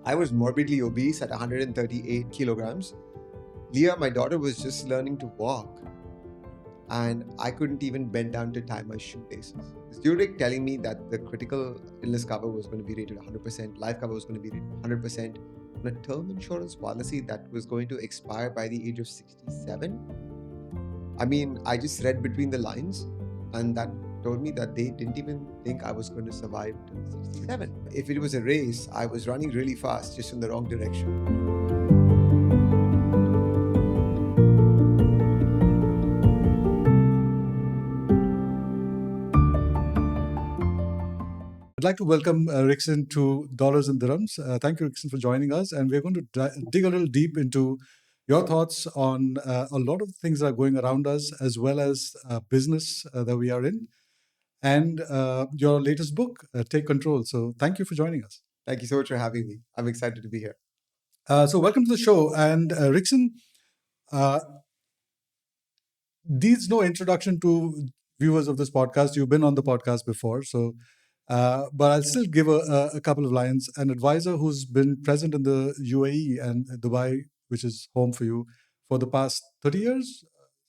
I was morbidly obese at 138 kilograms. Leah, my daughter, was just learning to walk, and I couldn't even bend down to tie my shoelaces. Zurich telling me that the critical illness cover was going to be rated 100%, life cover was going to be rated 100%, on a term insurance policy that was going to expire by the age of 67. I mean, I just read between the lines, and that told me that they didn't even think I was going to survive to 67. If it was a race, I was running really fast, just in the wrong direction. I'd like to welcome Rickson to Dollars and Dirhams. Thank you, Rickson, for joining us. And we're going to dig a little deep into your thoughts on a lot of things that are going around us, as well as business that we are in, and your latest book, Take Control. So thank you for joining us. Thank you so much for having me. I'm excited to be here. So welcome to the show. And Rickson, needs no introduction to viewers of this podcast. You've been on the podcast before, so but I'll still give a couple of lines. An advisor who's been present in the UAE and Dubai, which is home for you, for the past 30 years?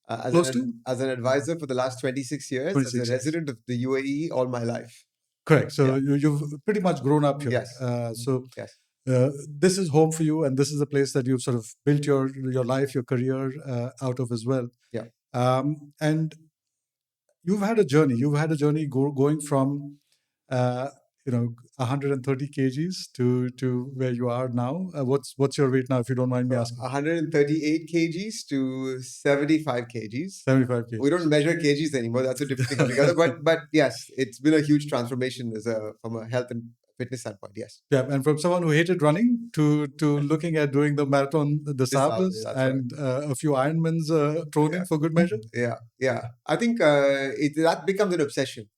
As an advisor for the last 26 years, 26 as a years. resident of the UAE all my life. Correct. So you've pretty much grown up here. Yes. Yes. This is home for you, and this is the place that you've sort of built your life, your career out of as well. Yeah. And you've had a journey. You've had a journey going from 130 kgs to where you are now. What's your weight now, if you don't mind me asking? 138 kgs to 75 kgs. 75 kgs. We don't measure kgs anymore. That's a different thing altogether. But yes, it's been a huge transformation from a health and fitness standpoint. Yes. Yeah, and from someone who hated running to looking at doing the marathon, the Sables, and a few Ironmans thrown in for good measure. Yeah. I think that becomes an obsession.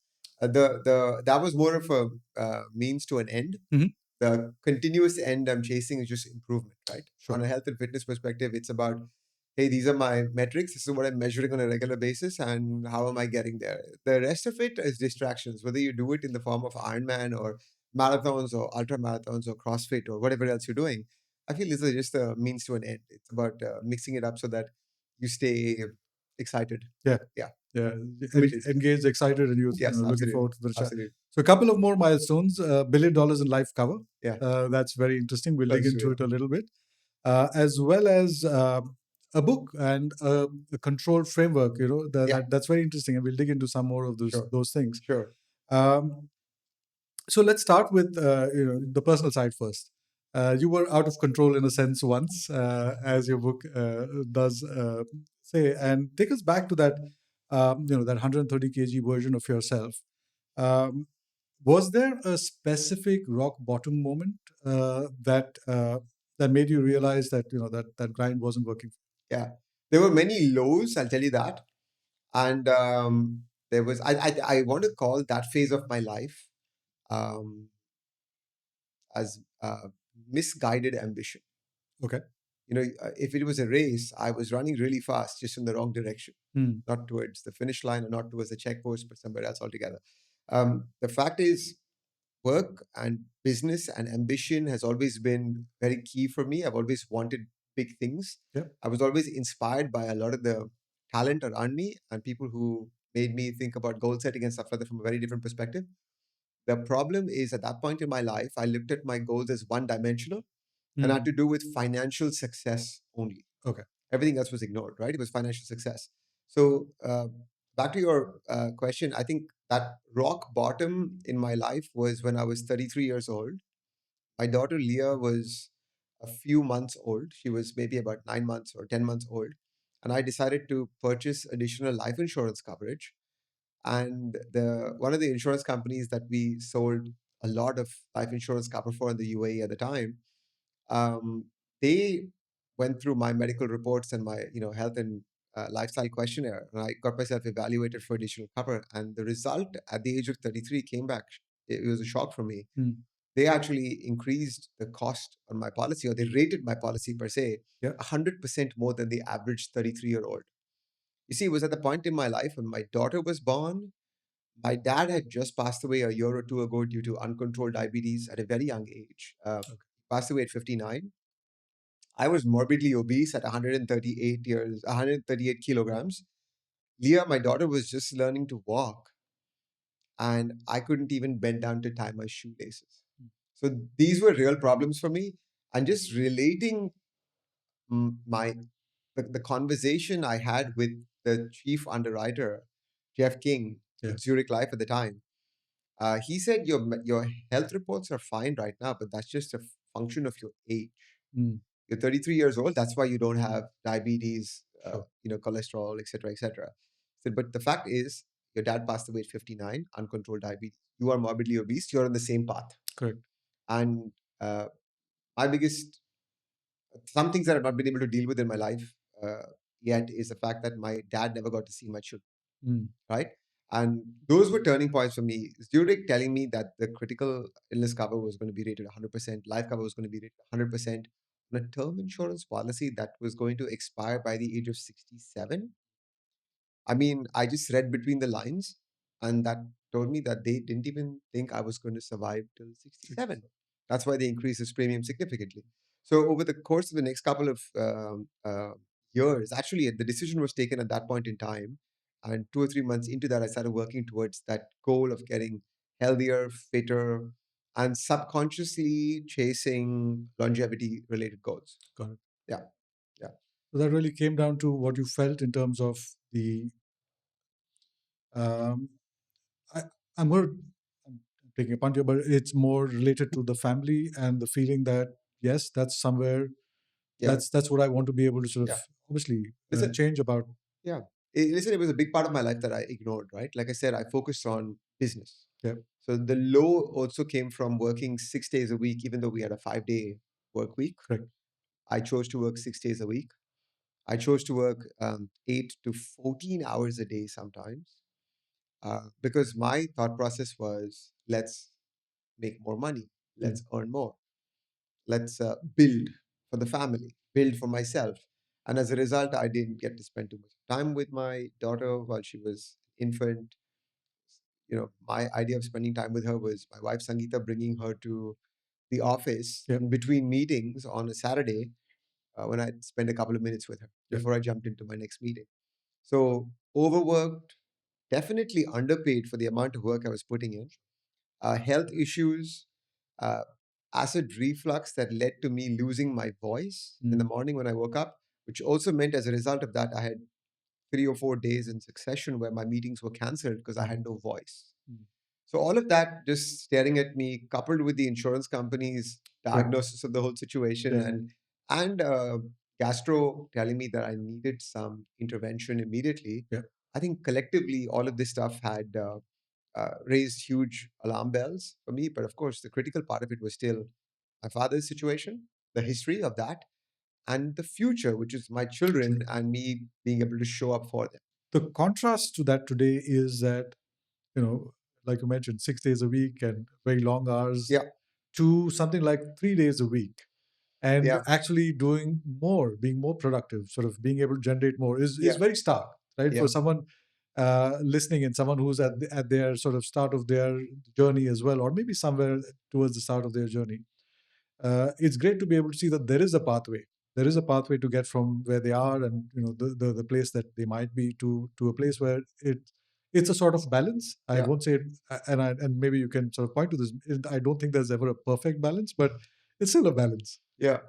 That was more of a means to an end. Mm-hmm. The continuous end I'm chasing is just improvement, right? Sure. On a health and fitness perspective, it's about, hey, these are my metrics. This is what I'm measuring on a regular basis, and how am I getting there? The rest of it is distractions. Whether you do it in the form of Ironman or marathons or ultramarathons or CrossFit or whatever else you're doing, I feel this is just a means to an end. It's about mixing it up so that you stay excited. Yeah. Engaged, excited, and you're looking forward to the chat. So a couple of more milestones: $1 billion in life cover. Yeah, that's very interesting. We'll dig into it a little bit, as well as a book and a control framework. That's very interesting, and we'll dig into some more of those things. Sure. So let's start with the personal side first. You were out of control in a sense once, as your book does say, and take us back to that that 130 kg version of yourself. Was there a specific rock bottom moment that made you realize that that grind wasn't working? Yeah, there were many lows, I'll tell you that, and there was I want to call that phase of my life as misguided ambition. Okay. If it was a race, I was running really fast, just in the wrong direction, not towards the finish line or not towards the checkpost, but somewhere else altogether. The fact is, work and business and ambition has always been very key for me. I've always wanted big things. Yep. I was always inspired by a lot of the talent around me and people who made me think about goal setting and stuff like that from a very different perspective. The problem is, at that point in my life, I looked at my goals as one-dimensional. And had to do with financial success only. Okay. Everything else was ignored, right? It was financial success. So back to your question, I think that rock bottom in my life was when I was 33 years old. My daughter Leah was a few months old. She was maybe about 9 months or 10 months old. And I decided to purchase additional life insurance coverage. And one of the insurance companies that we sold a lot of life insurance cover for in the UAE at the time, they went through my medical reports and my health and lifestyle questionnaire, and I got myself evaluated for additional cover. And the result at the age of 33 came back. It was a shock for me. They actually increased the cost on my policy, or they rated my policy per se 100% more than the average 33-year-old. You see, it was at the point in my life when my daughter was born. My dad had just passed away a year or two ago due to uncontrolled diabetes at a very young age. passed away at 59. I was morbidly obese at 138 kilograms. Leah, my daughter, was just learning to walk, and I couldn't even bend down to tie my shoelaces. So these were real problems for me. And just relating my the conversation I had with the chief underwriter, Jeff King, Yeah. with Zurich Life at the time, he said your health reports are fine right now, but that's just a function of your age. Mm. You're 33 years old. That's why you don't have diabetes, Sure. cholesterol, etc., etc. So, but the fact is, your dad passed away at 59, uncontrolled diabetes. You are morbidly obese. You're on the same path. Correct. And uh, my biggest, some things that I've not been able to deal with in my life yet is the fact that my dad never got to see my children. Mm. Right? And those were turning points for me. Zurich telling me that the critical illness cover was going to be rated 100%, life cover was going to be rated 100%, on a term insurance policy that was going to expire by the age of 67. I mean, I just read between the lines, and that told me that they didn't even think I was going to survive till 67. That's why they increased this premium significantly. So over the course of the next couple of years, actually, the decision was taken at that point in time. And 2 or 3 months into that, I started working towards that goal of getting healthier, fitter, and subconsciously chasing longevity related goals. Got it. Yeah. Yeah. So that really came down to what you felt in terms of the. Um, I, I'm more I'm taking a punt here, but it's more related to the family and the feeling that yes, that's somewhere Yeah. that's what I want to be able to sort of Yeah. obviously Listen, change about. yeah. Listen, it was a big part of my life that I ignored, right? Like I said, I focused on business. Yeah. So the low also came from working 6 days a week, even though we had a 5-day work week. Correct. I chose to work 6 days a week. I chose to work 8 to 14 hours a day sometimes because my thought process was let's make more money, let's earn more, let's build for the family, build for myself. And as a result, I didn't get to spend too much time with my daughter while she was infant. My idea of spending time with her was my wife Sangeeta bringing her to the office Yeah. in between meetings on a Saturday when I'd spend a couple of minutes with her Yeah. before I jumped into my next meeting. So overworked, definitely underpaid for the amount of work I was putting in. Health issues, uh, acid reflux that led to me losing my voice in the morning when I woke up, which also meant as a result of that, I had 3 or 4 days in succession where my meetings were cancelled because I had no voice. So all of that just staring at me, coupled with the insurance company's diagnosis of the whole situation and gastro telling me that I needed some intervention immediately. Yeah. I think collectively all of this stuff had raised huge alarm bells for me. But of course, the critical part of it was still my father's situation, the history of that, and the future, which is my children and me being able to show up for them. The contrast to that today is that, like you mentioned, 6 days a week and very long hours Yeah. to something like 3 days a week and Yeah. actually doing more, being more productive, sort of being able to generate more is Yeah. very stark, right? Yeah. For someone listening and someone who's at their sort of start of their journey as well, or maybe somewhere towards the start of their journey. It's great to be able to see that there is a pathway. There is a pathway to get from where they are and the place that they might be to a place where it's a sort of balance. I Yeah. won't say it, and maybe you can sort of point to this. I don't think there's ever a perfect balance, but it's still a balance. Yeah.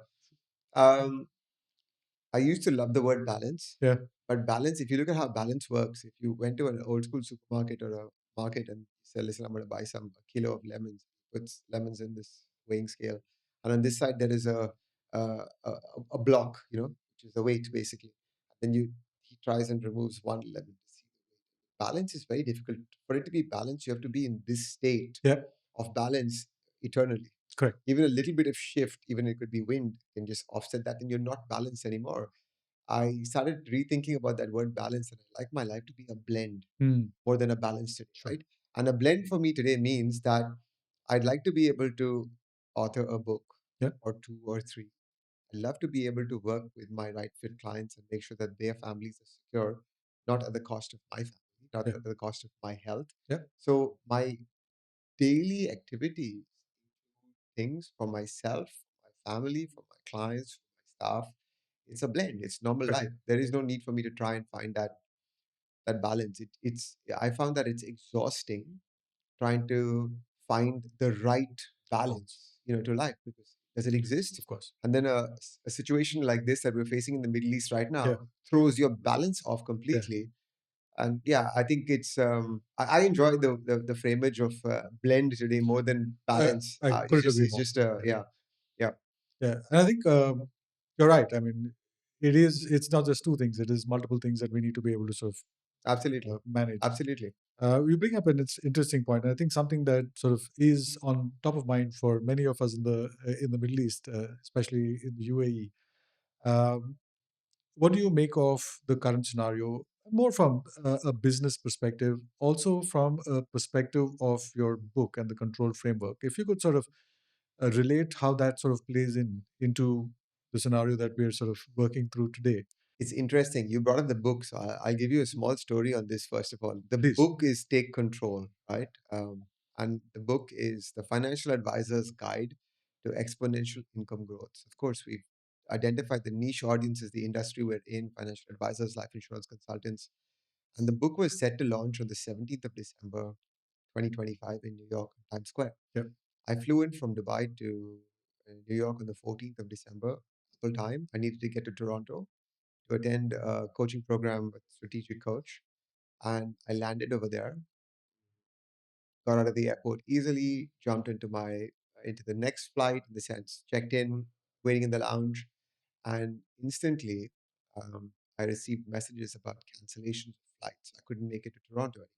I used to love the word balance. Yeah. But balance, if you look at how balance works, if you went to an old school supermarket or a market and said, listen, I'm going to buy some kilo of lemons, puts lemons in this weighing scale. And on this side, there is a, a, a block, which is the weight basically. Then he tries and removes one lemon to see the weight. Balance is very difficult. For it to be balanced, you have to be in this state Yeah. of balance eternally. Correct. Even a little bit of shift, even it could be wind, can just offset that, and you're not balanced anymore. I started rethinking about that word balance, and I like my life to be a blend more than a balance today, Sure. right? And a blend for me today means that I'd like to be able to author a book or two or three. I love to be able to work with my right fit clients and make sure that their families are secure, not at the cost of my family, not at the cost of my health. Yeah. So my daily activities, things for myself, my family, for my clients, for my staff. It's a blend. It's normal Right. life. There is no need for me to try and find that balance. It's I found that it's exhausting trying to find the right balance, to life, because does it exist? Of course. And then a situation like this that we're facing in the Middle East right Yeah. now throws your balance off Yeah. completely. And yeah, I think it's I enjoy the framage of blend today more than balance. I It's couldn't just agree it's more. just yeah, yeah, Yeah, and I think you're right. I mean, it is. It's not just two things. It is multiple things that we need to be able to sort of absolutely, manage. absolutely. You bring up an interesting point, and I think something that sort of is on top of mind for many of us in the Middle East, especially in the UAE. Um, what do you make of the current scenario, more from a business perspective, also from a perspective of your book and the control framework? If you could sort of relate how that sort of plays into the scenario that we're sort of working through today. It's interesting. You brought up the book, so I'll give you a small story on this. First of all, the Please. book is Take Control, right? And the book is the Financial Advisor's Guide to Exponential Income Growth. Of course, we've identified the niche audiences, the industry we're in, financial advisors, life insurance consultants. And the book was set to launch on the 17th of December, 2025 in New York, Times Square. Yep. I flew in from Dubai to New York on the 14th of December, full time. I needed to get to Toronto to attend a coaching program with strategic coach, and I landed over there. Got out of the airport easily, jumped into the next flight, in the sense checked in, waiting in the lounge, and instantly I received messages about cancellations of flights. I couldn't make it to Toronto anymore.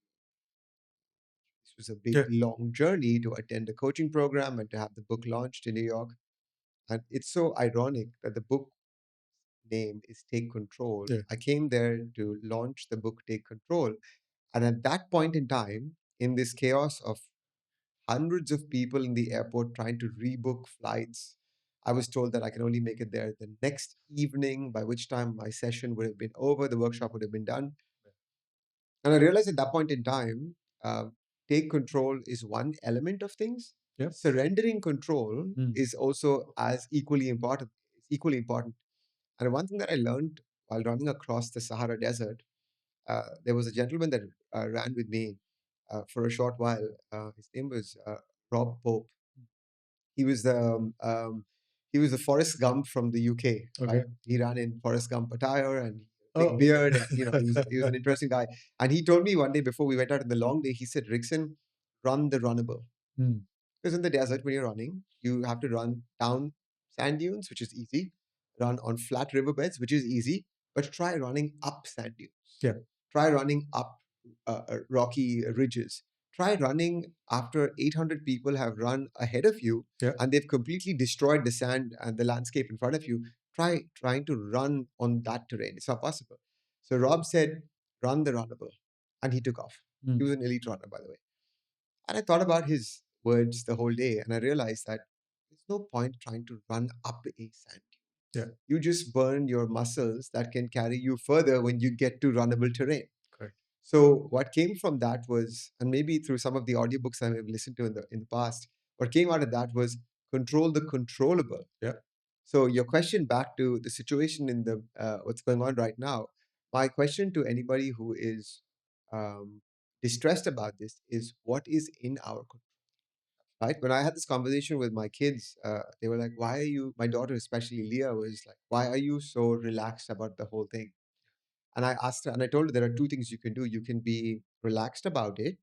This was a big, Yeah. long journey to attend a coaching program and to have the book launched in New York. And it's so ironic that the book name is Take Control. Yeah. I came there to launch the book Take Control. And at that point in time, in this chaos of hundreds of people in the airport trying to rebook flights, I was told that I can only make it there the next evening, by which time my session would have been over, the workshop would have been done. And I realized at that point in time, uh, take control is one element of things. Yep. Surrendering control Mm. is also as equally important. It's equally important. And one thing that I learned while running across the Sahara Desert, there was a gentleman that ran with me for a short while. His name was Rob Pope. He was the he was the Forrest Gump from the UK, Okay. right? He ran in Forrest Gump attire and Oh, big beard, and he was an interesting guy. And he told me one day before we went out on the long day, he said, "Rickson, run the runnable." Mm. Because in the desert, when you're running, you have to run down sand dunes, which is easy, run on flat riverbeds, which is easy, but try running up sand dunes. Yeah. Try running up rocky ridges. Try running after 800 people have run ahead of you, Yeah. and they've completely destroyed the sand and the landscape in front of you. Try trying to run on that terrain. It's not possible. So Rob said, run the runnable. And he took off. Mm. He was an elite runner, by the way. And I thought about his words the whole day, and I realized that there's no point trying to run up a sand dune. Yeah. You just burn your muscles that can carry you further when you get to runnable terrain. Correct. So what came from that was, and maybe through some of the audiobooks I have listened to in the past, what came out of that was control the controllable. Yeah. So your question back to the situation in the what's going on right now, my question to anybody who is distressed about this is what is in our control, right? When I had this conversation with my kids, they were like, "Why are you?" My daughter, especially Leah, was like, "Why are you so relaxed about the whole thing?" And I asked her, and I told her there are two things you can do. You can be relaxed about it,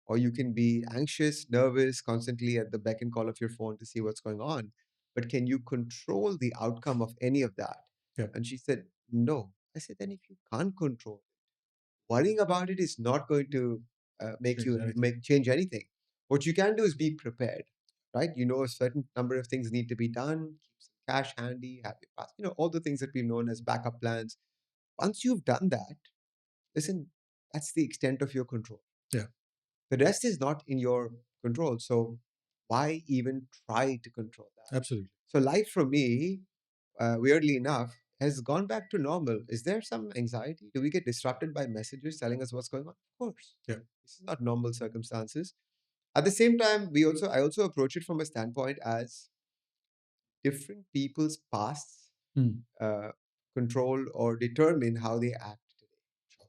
or you can be anxious, nervous, constantly at the beck and call of your phone to see what's going on. But can you control the outcome of any of that? Yeah. And she said, no. I said, then if you can't control it, worrying about it is not going to change anything. What you can do is be prepared, right? You know, a certain number of things need to be done. Keep some cash handy, have your pass, all the things that we've known as backup plans. Once you've done that, listen, that's the extent of your control. Yeah. The rest is not in your control. So why even try to control that? Absolutely. So life for me, weirdly enough, has gone back to normal. Is there some anxiety? Do we get disrupted by messages telling us what's going on? Of course. Yeah. This is not normal circumstances. At the same time, I also approach it from a standpoint as different people's pasts Mm. uh, control or determine how they act today.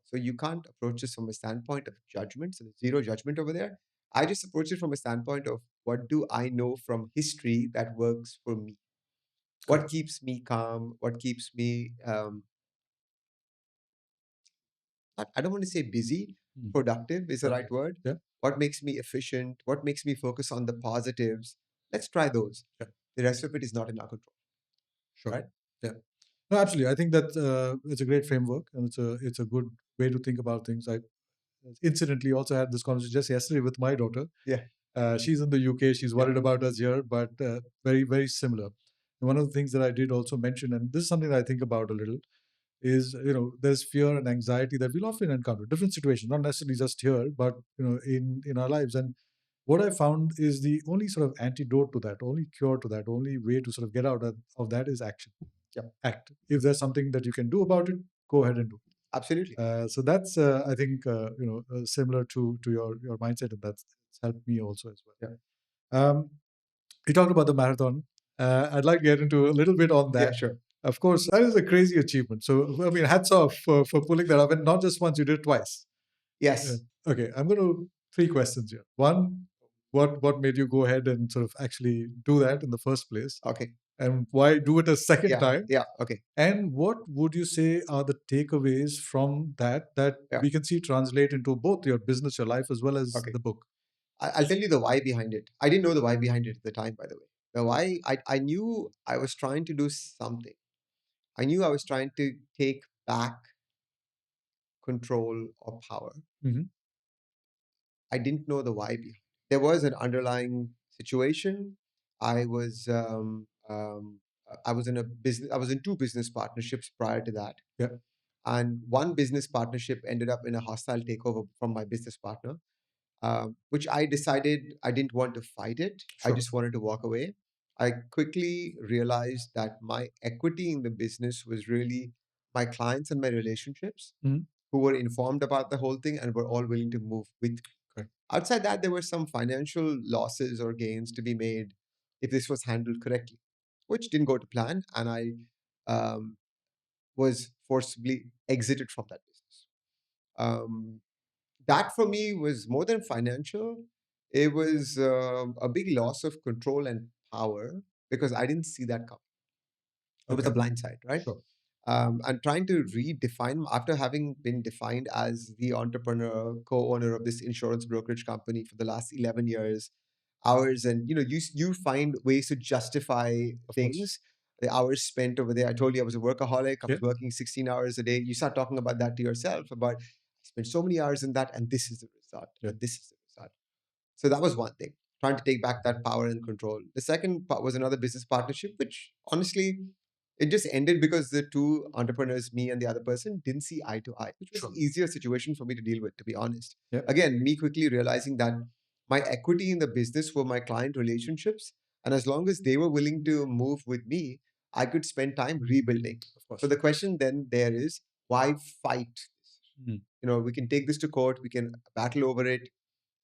So you can't approach this from a standpoint of judgment. So there's zero judgment over there. I just approach it from a standpoint of what do I know from history that works for me? What Correct. keeps me calm? What keeps me, I don't want to say busy, Mm. productive is the Yeah. right word. Yeah. What makes me efficient? What makes me focus on the positives? Let's try those. Yeah. The rest of it is not in our control. Sure. Right? Yeah. No, absolutely. I think that it's a great framework, and it's a good way to think about things. I incidentally also had this conversation just yesterday with my daughter. Yeah. She's in the UK. She's Yeah. worried about us here, but very, very similar. And one of the things that I did also mention, and this is something that I think about a little, is there's fear and anxiety that we'll often encounter different situations, not necessarily just here, but in our lives. And what I found is the only sort of antidote to that, only cure to that, only way to sort of get out of that is action. Yeah. Act. If there's something that you can do about it, go ahead and do it. Absolutely. So that's I think similar to your mindset, and that's helped me also as well. Yeah. We talked about the marathon. I'd like to get into a little bit on Yeah, that. sure. Of course, that is a crazy achievement. So I mean, hats off for pulling that off, and not just once, you did it twice. Yes. Okay, I'm going to three questions here. One, what made you go ahead and sort of actually do that in the first place, Okay. and why do it a second Yeah. time? Yeah. Okay. And what would you say are the takeaways from that Yeah. we can see translate into both your business, your life, as well as Okay. the book? I'll tell you the why behind it. I didn't know the why behind it at the time, by the way. The why, I knew I was trying to do something. I knew I was trying to take back control or power. Mm-hmm. I didn't know the why behind it. There was an underlying situation. I was I was in a business. I was in two business partnerships prior to that, Yeah. and one business partnership ended up in a hostile takeover from my business partner, which I decided I didn't want to fight it. I Sure. just wanted to walk away. I quickly realized that my equity in the business was really my clients and my relationships Mhm. who were informed about the whole thing and were all willing to move with me. Correct. Outside that, there were some financial losses or gains to be made if this was handled correctly, which didn't go to plan. And I um, was forcibly exited from that business. Um, that for me was more than financial. It was a big loss of control and power because I didn't see that coming. It was Okay. a blind side, right? Sure. And trying to redefine after having been defined as the entrepreneur, co-owner of this insurance brokerage company for the last 11 years, hours, and you find ways to justify Of course. things. The hours spent over there. I told you I was a workaholic. I Yeah. was working 16 hours a day. You start talking about that to yourself about I spent so many hours in that, and this is the result. Yeah. And this is the result. So that was one thing, trying to take back that power and control. The second part was another business partnership, which honestly, it just ended because the two entrepreneurs, me and the other person, didn't see eye to eye, which was Sure. an easier situation for me to deal with, to be honest. Yeah. Again, me quickly realizing that my equity in the business were my client relationships. And as long as they were willing to move with me, I could spend time rebuilding. Of course. So the question then there is, why fight? Mhm. We can take this to court, we can battle over it.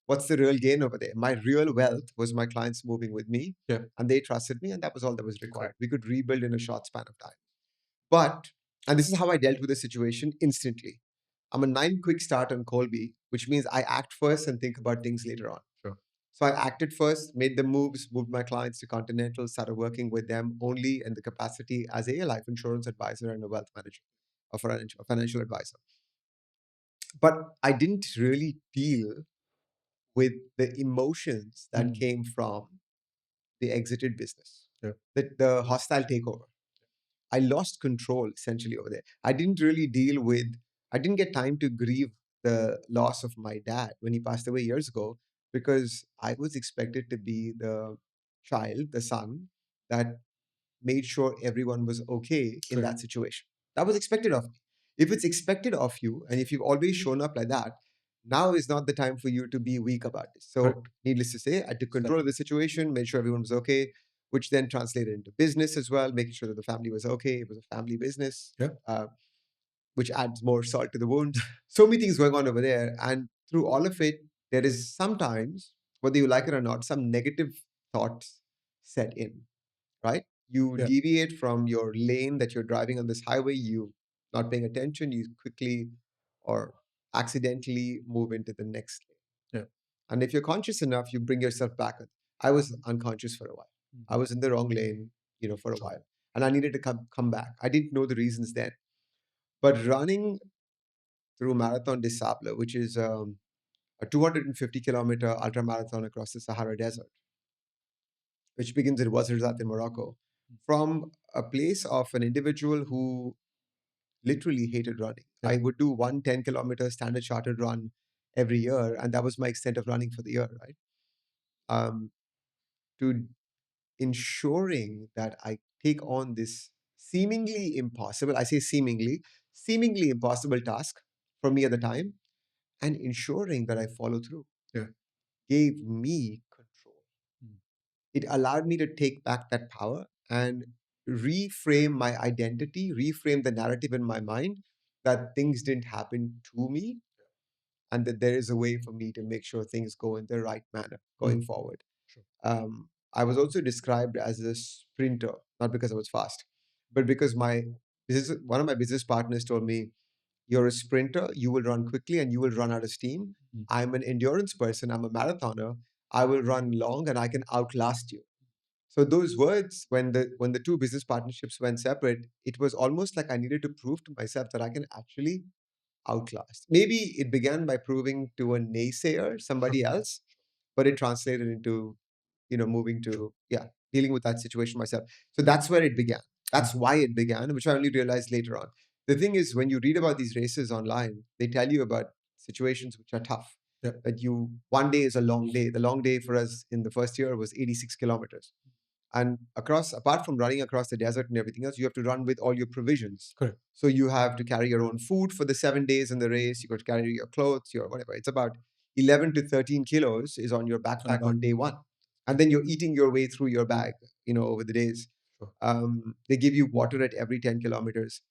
What's the real gain over there? My real wealth was my clients moving with me, Yeah. and they trusted me, and that was all that was required. Correct. We could rebuild in a short span of time. But, and this is how I dealt with the situation instantly. I'm a 9 quick start on Colby, which means I act first and think about things later on. Sure. So I acted first, made the moves, moved my clients to Continental, started working with them only in the capacity as a life insurance advisor and a wealth manager, a financial advisor. But I didn't really deal with the emotions that Mm. came from the exited business, Yeah. the hostile takeover. I lost control essentially over there. I didn't get time to grieve the loss of my dad when he passed away years ago because I was expected to be the child, the son that made sure everyone was okay in Correct. that situation. That was expected of me. If it's expected of you, and if you've always shown up like that, now is not the time for you to be weak about this. So, Correct. needless to say, I took control of the situation, made sure everyone was okay, which then translated into business as well, making sure that the family was okay. It was a family business, Yeah. which adds more salt to the wound. So many things going on over there. And through all of it, there is sometimes, whether you like it or not, some negative thoughts set in, right? You Yeah. deviate from your lane that you're driving on this highway, you not paying attention, you quickly or accidentally move into the next lane. Yeah. And if you're conscious enough, you bring yourself back. I was unconscious for a while. I was in the wrong lane, for a while. And I needed to come back. I didn't know the reasons then. But running through Marathon des Sables, which is a 250-kilometer ultramarathon across the Sahara Desert, which begins in Ouarzazate in Morocco, from a place of an individual who literally hated running. Yeah. I would do 1 10-kilometer standard chartered run every year, and that was my extent of running for the year, right? To ensuring that I take on this seemingly impossible, I say seemingly impossible task for me at the time, and ensuring that I follow through. Yeah. Gave me control. Mm. It allowed me to take back that power and reframe my identity, reframe the narrative in my mind that things didn't happen to me and that there is a way for me to make sure things go in the right manner going forward. Sure. I was also described as a sprinter, not because I was fast, but because one of my business partners told me, "You're a sprinter. You will run quickly and you will run out of steam. I'm an endurance person. I'm a marathoner. I will run long and I can outlast you." So those words, when the two business partnerships went separate, it was almost like I needed to prove to myself that I can actually outlast. Maybe it began by proving to a naysayer, somebody else, but it translated into, moving to, dealing with that situation myself. So that's where it began. That's why it began, which I only realized later on. The thing is, when you read about these races online, they tell you about situations which are tough. Yeah. That one day is a long day. The long day for us in the first year was 86 kilometers. And apart from running across the desert and everything else, you have to run with all your provisions. Correct. So you have to carry your own food for the 7 days in the race. You got to carry your clothes, your whatever. It's about 11 to 13 kilos is on your backpack on day one. And then you're eating your way through your bag, over the days. Sure. They give you water at every 10 kilometers.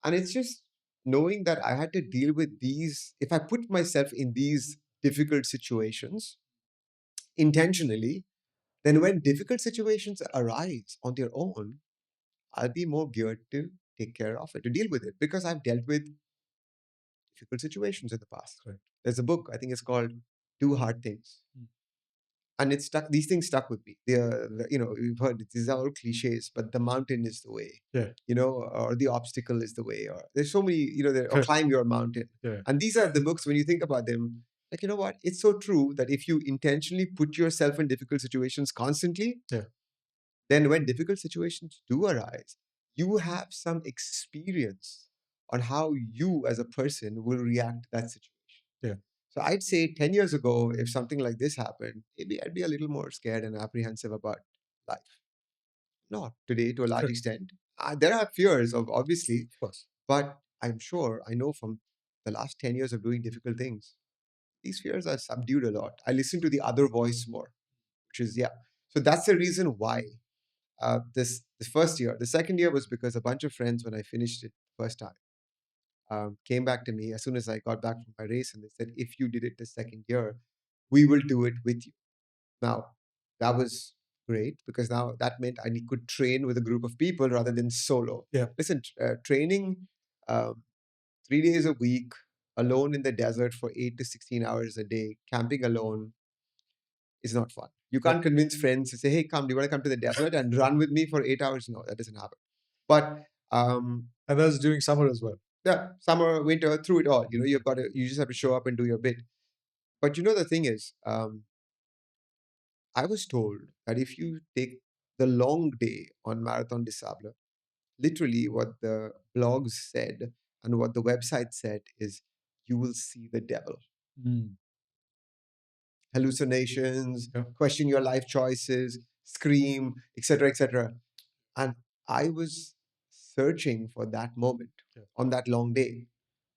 And it's just knowing that I had to deal with these, if I put myself in these difficult situations intentionally, then when difficult situations arise on their own, I'll be more geared to take care of it, to deal with it, because I've dealt with difficult situations in the past. Correct. There's a book, I think it's called Do Hard Things. And it stuck. These things stuck with me. You've heard these are all cliches, but the mountain is the way. Yeah. Or the obstacle is the way. Or there's so many. Or Correct. climb your mountain. Yeah. And these are the books. When you think about them, like you know what, it's so true that if you intentionally put yourself in difficult situations constantly, Yeah. then when difficult situations do arise, you have some experience on how you as a person will react to that situation. Yeah. So I'd say 10 years ago, if something like this happened, maybe I'd be a little more scared and apprehensive about life. Not today to a large Correct. extent. There are fears, obviously, Of course. but I know from the last 10 years of doing difficult things, these fears are subdued a lot. I listen to the other voice more, which is, yeah. So that's the reason why this first year. The second year was because a bunch of friends, when I finished it first time, came back to me as soon as I got back from my race, and they said, "If you did it the second year, we will do it with you." Now, that was great because now that meant I could train with a group of people rather than solo. Yeah. Listen, training 3 days a week, alone in the desert for 8 to 16 hours a day, camping alone, is not fun. You can't convince friends to say, "Hey, come, do you want to come to the desert and run with me for 8 hours?" No, that doesn't happen. But And that's during summer as well. yeah, summer, winter, through it all, you just have to show up and do your bit. But the thing is, I was told that if you take the long day on Marathon des Sables, literally what the blogs said and what the website said is you will see the devil. Hallucinations, Yeah. question your life choices, scream, etc., etc. And I was searching for that moment on that long day.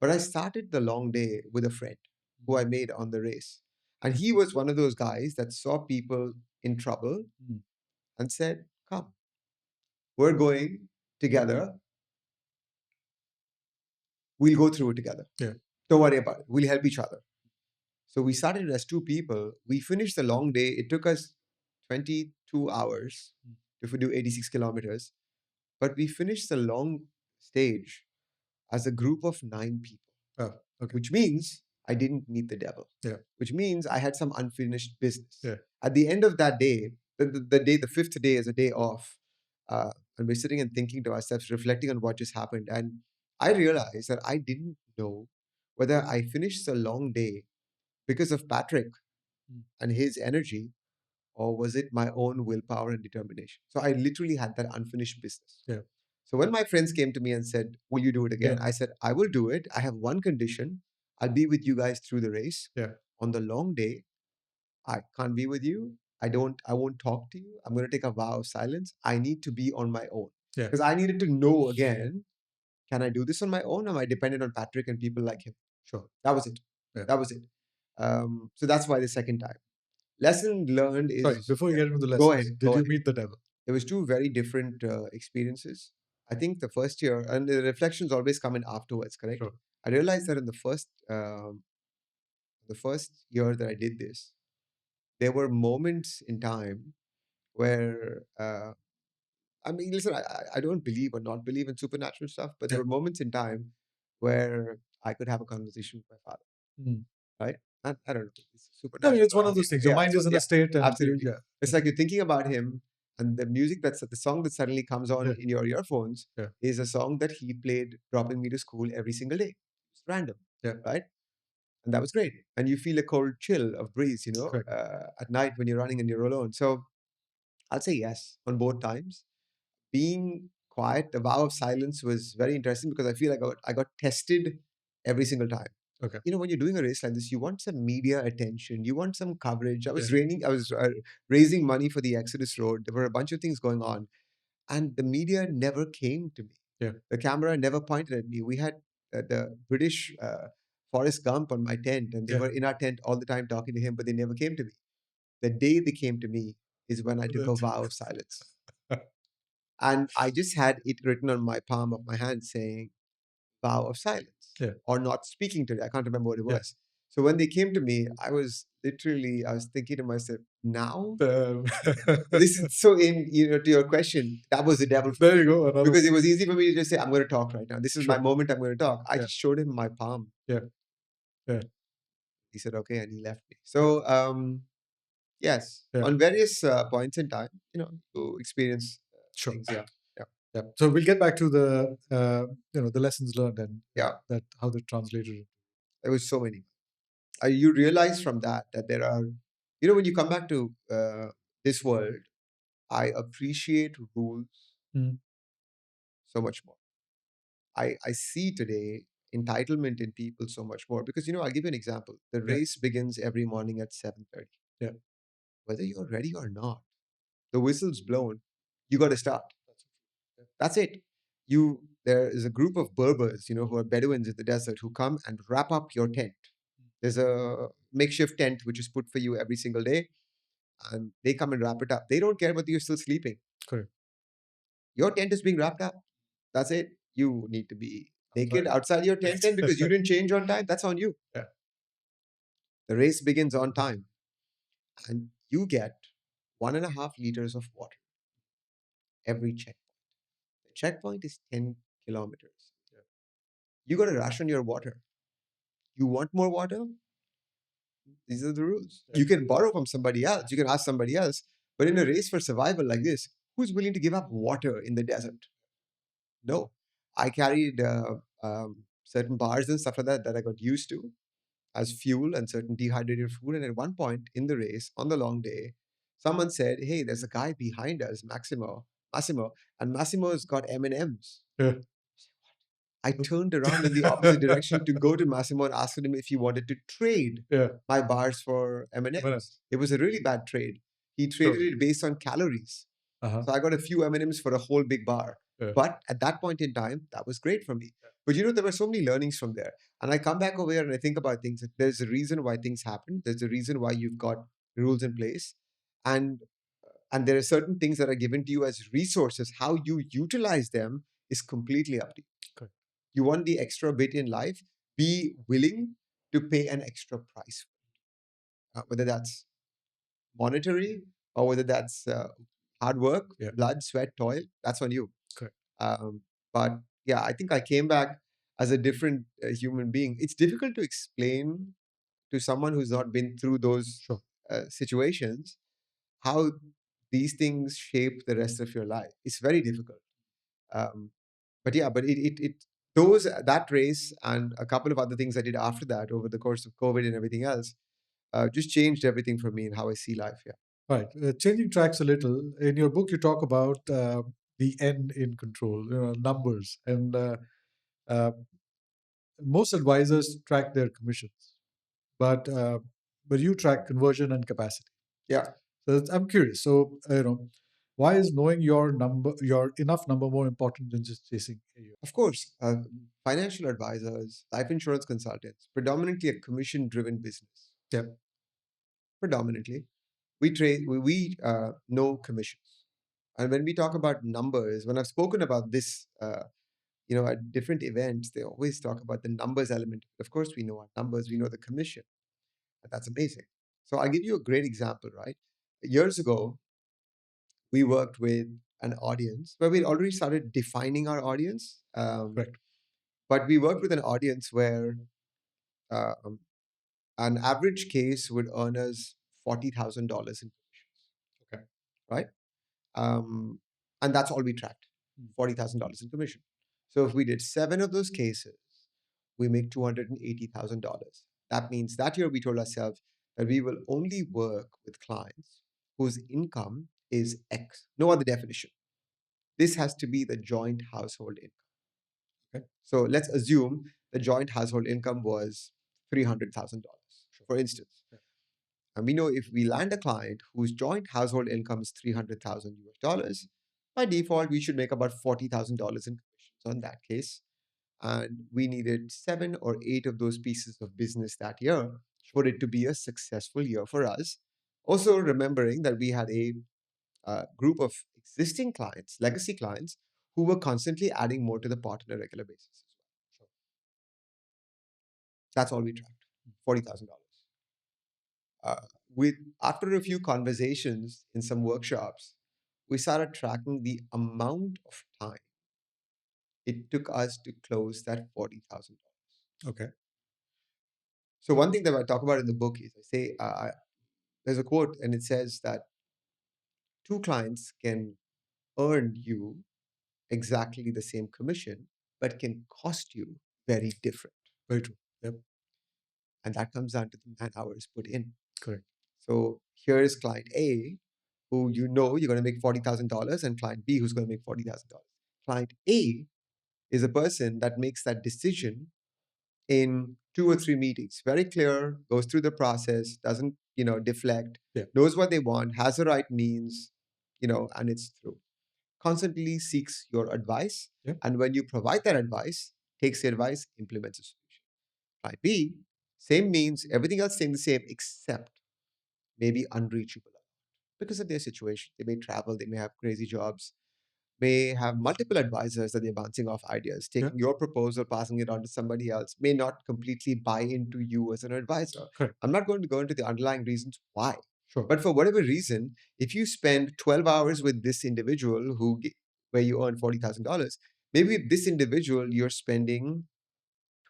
But I started the long day with a friend who I made on the race. And he was one of those guys that saw people in trouble and said, "Come, we're going together. We'll go through it together. Yeah. Don't worry about it. We'll help each other." So we started as two people. We finished the long day. It took us 22 hours if we do 86 kilometers. But we finished the long stage as a group of 9 people. Oh, okay. Which means I didn't meet the devil. Yeah. Which means I had some unfinished business. Yeah. At the end of that day, the fifth day is a day off, and we're sitting and thinking to ourselves, reflecting on what just happened. And I realized that I didn't know whether I finished a long day because of Patrick and his energy, or was it my own willpower and determination? So I literally had that unfinished business. Yeah. So when my friends came to me and said, "Will you do it again?" Yeah. I said, "I will do it. I have one condition. I'll be with you guys through the race. Yeah. On the long day, I can't be with you. I won't talk to you. I'm going to take a vow of silence. I need to be on my own." Yeah. Because I needed to know again, can I do this on my own? Am I dependent on Patrick and people like him? Sure. That was it. Yeah. That was it. So that's why the second time. Lesson learned is... Sorry, before you get into the Go lessons, ahead. did you meet the devil? It was two very different experiences. I think the first year, and the reflections always come in afterwards, correct? Sure. I realized that in the first year that I did this, there were moments in time where, I mean, listen, I don't believe or not believe in supernatural stuff, but there Yeah. were moments in time where I could have a conversation with my father, Mm. right? I don't know. It's I supernatural. mean, it's one of those things. Your mind is in a state, and absolutely. yeah. It's like you're thinking about him, and the music the song that suddenly comes on Yeah. in your earphones Yeah. is a song that he played dropping me to school every single day. It's random, Yeah. right? And that was great. And you feel a cold chill of breeze, Correct. at night when you're running and you're alone. So I'll say yes on both times. Being quiet, the vow of silence was very interesting because I feel like I got tested every single time. Okay. When you're doing a race like this, you want some media attention, you want some coverage. I was Yeah. raising money for the Exodus Road. There were a bunch of things going on, and the media never came to me. Yeah. The camera never pointed at me. We had the British Forrest Gump on my tent, and they Yeah. were in our tent all the time talking to him, but they never came to me. The day they came to me is when I took a vow of silence. And I just had it written on my palm of my hand saying, vow of silence, Yeah. or not speaking today. I can't remember what it Yeah. was. So when they came to me, I was thinking to myself, now? This is so to your question, that was the devil. There you go. Because it was easy for me to just say, I'm going to talk right now. This is my Sure. moment, I'm going to talk. I Yeah. just showed him my palm. Yeah. Yeah. He said, okay, and he left me. So, yes, Yeah. on various points in time, to experience Sure. things. Yeah. Yeah. So we'll get back to the the lessons learned and Yeah. that how they translated. There was so many. You realize from that there are, when you come back to this world, I appreciate rules so much more. I see today entitlement in people so much more because, I'll give you an example. The race begins every morning at 7:30. Yeah. Whether you're ready or not, the whistle's blown, you got to start. That's it. There is a group of Berbers, who are Bedouins in the desert who come and wrap up your tent. There's a makeshift tent which is put for you every single day, and they come and wrap it up. They don't care whether you're still sleeping. Correct. Your tent is being wrapped up. That's it. You need to be naked outside your tent because you didn't change on time. That's on you. Yeah. The race begins on time, and you get 1.5 liters of water every checkpoint. The checkpoint is 10 kilometers. Yeah. You got to ration your water. You want more water? These are the rules. Yeah. You can borrow from somebody else. You can ask somebody else. But in a race for survival like this, who's willing to give up water in the desert? No. I carried certain bars and stuff like that I got used to as fuel and certain dehydrated food. And at one point in the race, on the long day, someone said, hey, there's a guy behind us, Massimo, and Massimo's got M&Ms. Yeah. I turned around in the opposite direction to go to Massimo and ask him if he wanted to trade my bars for M&Ms. It was a really bad trade. He traded it based on calories. Uh-huh. So I got a few M&Ms for a whole big bar. Yeah. But at that point in time, that was great for me. But there were so many learnings from there. And I come back over here and I think about things. There's a reason why things happen. There's a reason why you've got rules in place. And there are certain things that are given to you as resources. How you utilize them is completely up to you. Correct. You want the extra bit in life, be willing to pay an extra price. Whether that's monetary or whether that's hard work, Yeah. blood, sweat, toil, that's on you. Correct. But yeah, I think I came back as a different human being. It's difficult to explain to someone who's not been through those Sure. situations how these things shape the rest of your life. It's very difficult. Um, but yeah, but it those that race and a couple of other things I did after that over the course of COVID and everything else just changed everything for me and how I see life. Yeah. Right. Changing tracks a little. In your book, you talk about the N in control, numbers, and uh, most advisors track their commissions, but you track conversion and capacity. Yeah. So I'm curious. So why is knowing your enough number, more important than just chasing a year? Of course, financial advisors, life insurance consultants, predominantly a commission-driven business. Yeah. Predominantly, we know commissions, and when we talk about numbers, when I've spoken about this, at different events, they always talk about the numbers element. Of course, we know our numbers, we know the commission, and that's amazing. So I'll give you a great example. Right, years ago, we worked with an audience where we already started defining our audience. Correct. But we worked with an audience where um, an average case would earn us $40,000 in commissions. Okay. Right? And that's all we tracked, $40,000 in commission. So if we did 7 of those cases, we make $280,000. That means that year we told ourselves that we will only work with clients whose income is X. No other definition. This has to be the joint household income. Okay. So let's assume the joint household income was $300,000, for instance. Yeah. And we know if we land a client whose joint household income is 300,000 US dollars, by default, we should make about $40,000 in commissions on that case. And we needed 7 or 8 of those pieces of business that year for it to be a successful year for us. Also, remembering that we had a group of existing clients, legacy clients, who were constantly adding more to the pot on a regular basis as well. That's all we tracked, $40,000. With after a few conversations in some workshops, we started tracking the amount of time it took us to close that $40,000. Okay. So one thing that I talk about in the book is I say there's a quote and it says that 2 clients can earn you exactly the same commission, but can cost you very different. Very true. Yep. And that comes down to the man hours put in. Correct. So here is client A, who you're going to make $40,000, and client B, who's going to make $40,000. Client A is a person that makes that decision in 2 or 3 meetings. Very clear, goes through the process, doesn't, deflect, Yeah. knows what they want, has the right means, and it's through. Constantly seeks your advice. Yeah. And when you provide that advice, takes the advice, implements a solution. Client B, same means, everything else staying the same, except maybe unreachable because of their situation. They may travel, they may have crazy jobs, may have multiple advisors that they're bouncing off ideas, taking your proposal, passing it on to somebody else, may not completely buy into you as an advisor. Correct. I'm not going to go into the underlying reasons why. Sure. But for whatever reason, if you spend 12 hours with this individual where you earn $40,000, maybe with this individual, you're spending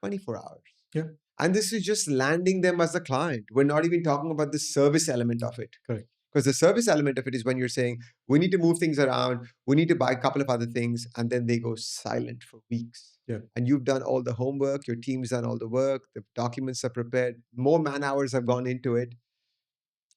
24 hours. Yeah. And this is just landing them as a client. We're not even talking about the service element of it. Correct. Because the service element of it is when you're saying, we need to move things around, we need to buy a couple of other things, and then they go silent for weeks. Yeah. And you've done all the homework, your team's done all the work, the documents are prepared, more man hours have gone into it,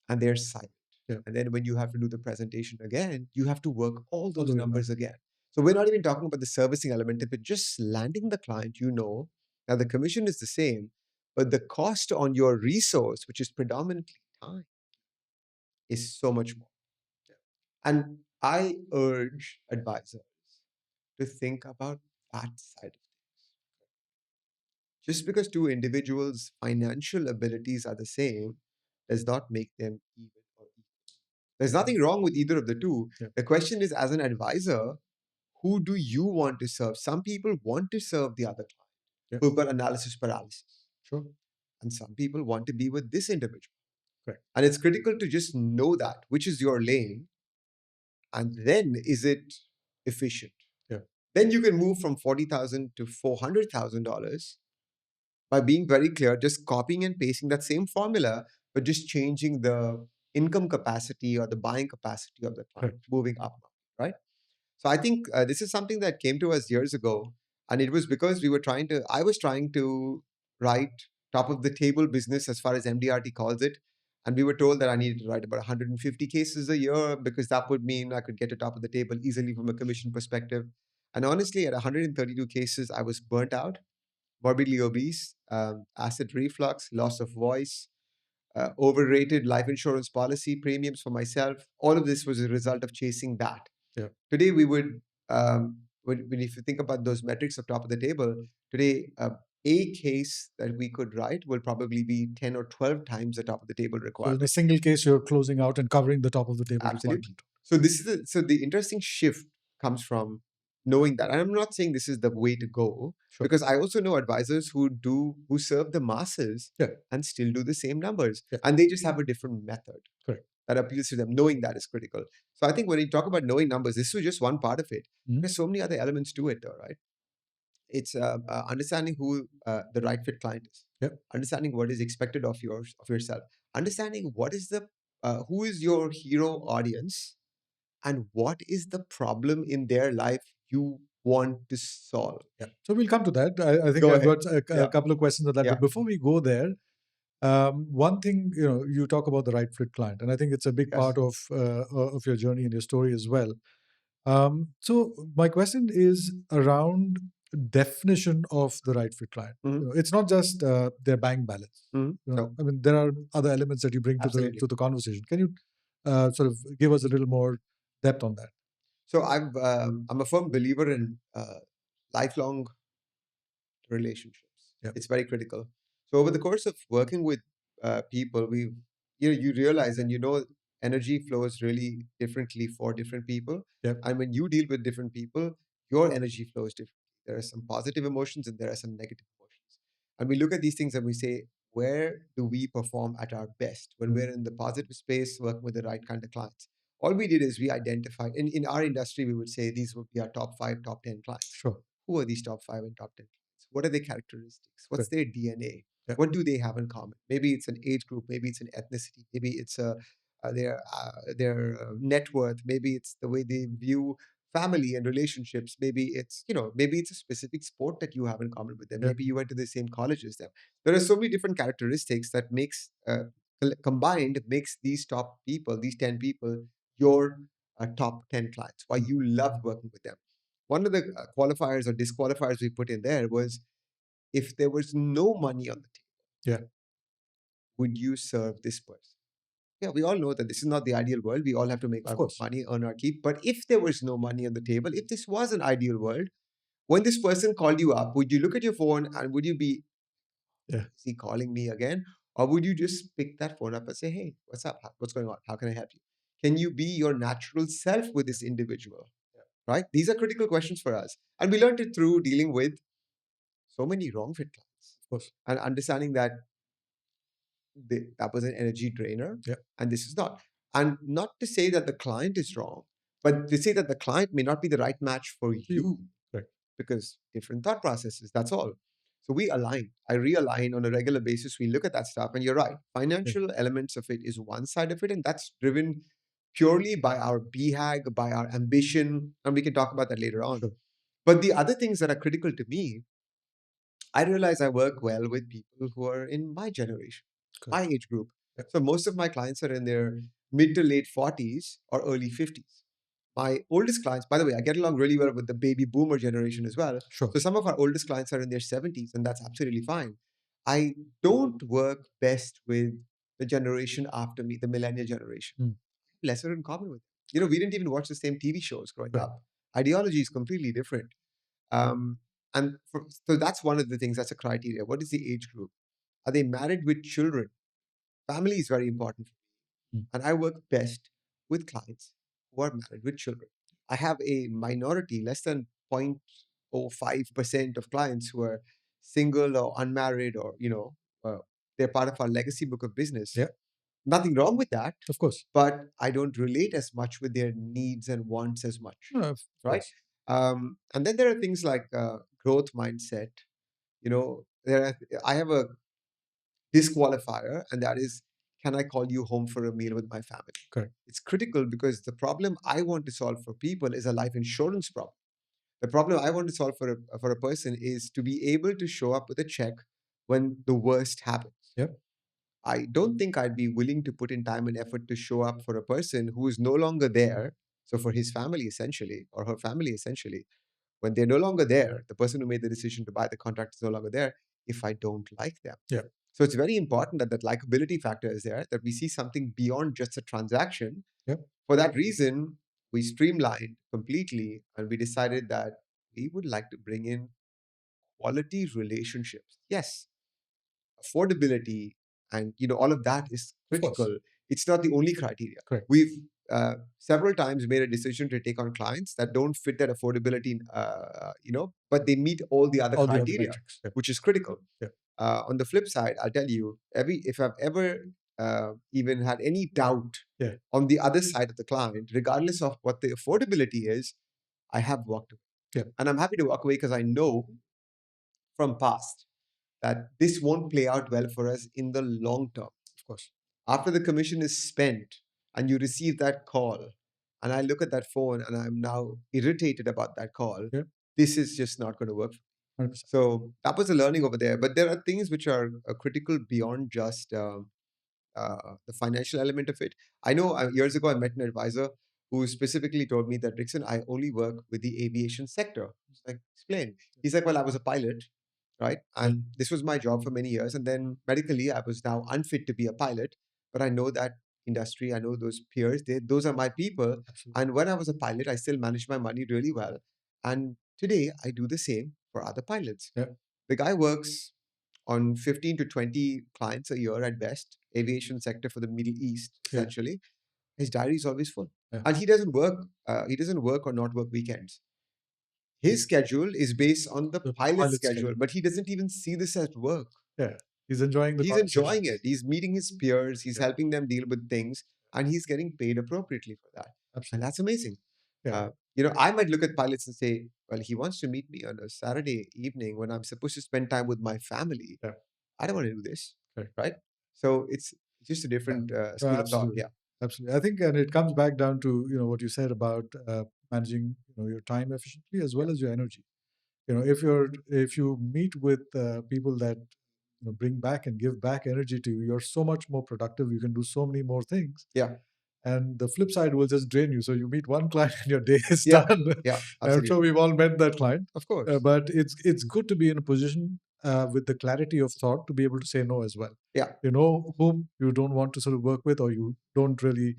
and they're silent. Yeah. And then when you have to do the presentation again, you have to work all those the way numbers again. So we're not even talking about the servicing element, but just landing the client, now the commission is the same, but the cost on your resource, which is predominantly time, is so much more. And I urge advisors to think about that side of things. Just because 2 individuals' financial abilities are the same does not make them even or equal. There's nothing wrong with either of the two. Yeah. The question is, as an advisor, who do you want to serve? Some people want to serve the other client who've got analysis paralysis. Sure. And some people want to be with this individual. Correct. And it's critical to just know that, which is your lane, And then is it efficient? Yeah. Then you can move from $40,000 to $400,000 by being very clear, just copying and pasting that same formula, but just changing the income capacity or the buying capacity of the client, Correct. moving up, right? So I think this is something that came to us years ago, and it was because I was trying to write top of the table business as far as MDRT calls it, and we were told that I needed to write about 150 cases a year because that would mean I could get to top of the table easily from a commission perspective. And honestly, at 132 cases, I was burnt out, morbidly obese, acid reflux, loss of voice, overrated life insurance policy premiums for myself. All of this was a result of chasing that. Yeah. Today, we would, if you think about those metrics up top of the table, today, a case that we could write will probably be 10 or 12 times the top of the table So in requirement. a single case, you're closing out and covering the top of the table Absolutely. requirement. So the interesting shift comes from knowing that. And I'm not saying this is the way to go, Sure. because I also know advisors who serve the masses Yeah. and still do the same numbers. Yeah. And they just have a different method. Correct. That appeals to them. Knowing that is critical. So I think when you talk about knowing numbers, this was just one part of it. Mhm. There's so many other elements to it, though, right? It's understanding who the right fit client is. Yep. Understanding what is expected of yourself. Understanding what is the who is your hero audience, and what is the problem in their life you want to solve. Yeah. So we'll come to that. I think Go I've ahead. got a Yeah. couple of questions on that. Yeah. But before we go there, one thing, you talk about the right fit client, and I think it's a big Yes. part of your journey and your story as well. So my question is around definition of the right fit client. Mhm. It's not just their bank balance. Mhm. No. I mean, there are other elements that you bring Absolutely. to the conversation. Can you sort of give us a little more depth on that? So I'm a firm believer in lifelong relationships. Yep. It's very critical. So over the course of working with people, you realize, and energy flows really differently for different people. Yep. And when you deal with different people, your energy flows differently. There are some positive emotions and there are some negative emotions. And we look at these things and we say, where do we perform at our best when we're in the positive space, working with the right kind of clients? All we did is we identified, in our industry, we would say these would be our top 5, top 10 clients. Sure. Who are these top 5 and top 10 clients? What are their characteristics? What's Right. their DNA? Yeah. What do they have in common? Maybe it's an age group, maybe it's an ethnicity, maybe it's their net worth, maybe it's the way they view family and relationships, maybe it's a specific sport that you have in common with them, Yeah. maybe you went to the same college as them. There are so many different characteristics that makes combined makes these top people, these 10 people, your top 10 clients, why you love working with them. One of the qualifiers or disqualifiers we put in there was, if there was no money on the table, Yeah. would you serve this person? Yeah, we all know that this is not the ideal world. We all have to make Of our course. money, earn our keep. But if there was no money on the table, if this was an ideal world, when this person called you up, would you look at your phone and would you be, Yeah. is he calling me again? Or would you just pick that phone up and say, hey, what's up? What's going on? How can I help you? Can you be your natural self with this individual? Right? These are critical questions for us. And we learned it through dealing with so many wrong fit clients. Of course. And understanding that that was an energy drainer. Yeah. And this is not. And not to say that the client is wrong, but to say that the client may not be the right match for you. Right. Because different thought processes, that's all. So we align. I realign on a regular basis. We look at that stuff. And you're right. Financial elements of it is one side of it. And that's driven purely by our BHAG, by our ambition. And we can talk about that later on. Sure. But the other things that are critical to me, I realize I work well with people who are in my generation, my age group. Yeah. So most of my clients are in their mid to late 40s or early 50s. My oldest clients, by the way, I get along really well with the baby boomer generation as well. Sure. So some of our oldest clients are in their 70s, and that's absolutely fine. I don't work best with the generation after me, the millennial generation. Lesser in common with them. We didn't even watch the same TV shows growing Right. up. Ideology is completely different. So that's one of the things, that's a criteria. What is the age group? Are they married with children? Family is very important for me. And I work best with clients who are married with children. I have a minority, less than 0.05% of clients who are single or unmarried, or they're part of our legacy book of business. Yeah. Nothing wrong with that, Of course. but I don't relate as much with their needs and wants as much, No, of right? course. And then there are things like growth mindset. I have a disqualifier, and that is, can I call you home for a meal with my family? Correct. It's critical because the problem I want to solve for people is a life insurance problem. The problem I want to solve for a person is to be able to show up with a check when the worst happens. Yep. I don't think I'd be willing to put in time and effort to show up for a person who is no longer there. So for his family, essentially, or her family, essentially, when they're no longer there, the person who made the decision to buy the contract is no longer there, if I don't like them. Yeah. So it's very important that that likability factor is there, that we see something beyond just a transaction. Yep. For that reason, we streamlined completely and we decided that we would like to bring in quality relationships. Yes, affordability and all of that is Of course. critical. It's not the only criteria. Correct. We've several times made a decision to take on clients that don't fit that affordability, but they meet all the other All the other criteria, metrics. Yeah. which is critical. Yeah. On the flip side, I'll tell you, if I've ever even had any doubt Yeah. on the other side of the client, regardless of what the affordability is, I have walked away. Yeah. And I'm happy to walk away because I know from past that this won't play out well for us in the long term. Of course. After the commission is spent and you receive that call, and I look at that phone and I'm now irritated about that call, Yeah. this is just not going to work. 100%. So that was a learning over there. But there are things which are critical beyond just the financial element of it. I know years ago I met an advisor who specifically told me that, Rickson, I only work with the aviation sector. It's like, explain. He's like, well, I was a pilot, right? And this was my job for many years. And then medically, I was now unfit to be a pilot. But I know that industry, I know those peers, those are my people. Absolutely. And when I was a pilot, I still managed my money really well. And today, I do the same for other pilots. Yeah. The guy works on 15 to 20 clients a year at best, aviation sector for the Middle East, essentially. His diary is always full. Yeah. And he doesn't work or not work weekends. His schedule is based on the pilot's schedule, but he doesn't even see this as work. Yeah. He's enjoying the He's enjoying it. He's meeting his peers, he's helping them deal with things, and he's getting paid appropriately for that. Absolutely. And that's amazing. Yeah. I might look at pilots and say, well, he wants to meet me on a Saturday evening when I'm supposed to spend time with my family. Yeah. I don't want to do this. Correct. Right? So it's just a different school of thought. Yeah. Absolutely. I think, and it comes back down to, what you said about managing, your time efficiently as well as your energy. If you meet with people that bring back and give back energy to you, you're so much more productive. You can do so many more things. Yeah. And the flip side will just drain you. So you meet one client and your day is Yeah. done. Yeah. I'm Absolutely. sure we've all met that client. Of course. But it's good to be in a position with the clarity of thought to be able to say no as well. Yeah. You know whom you don't want to sort of work with, or you don't really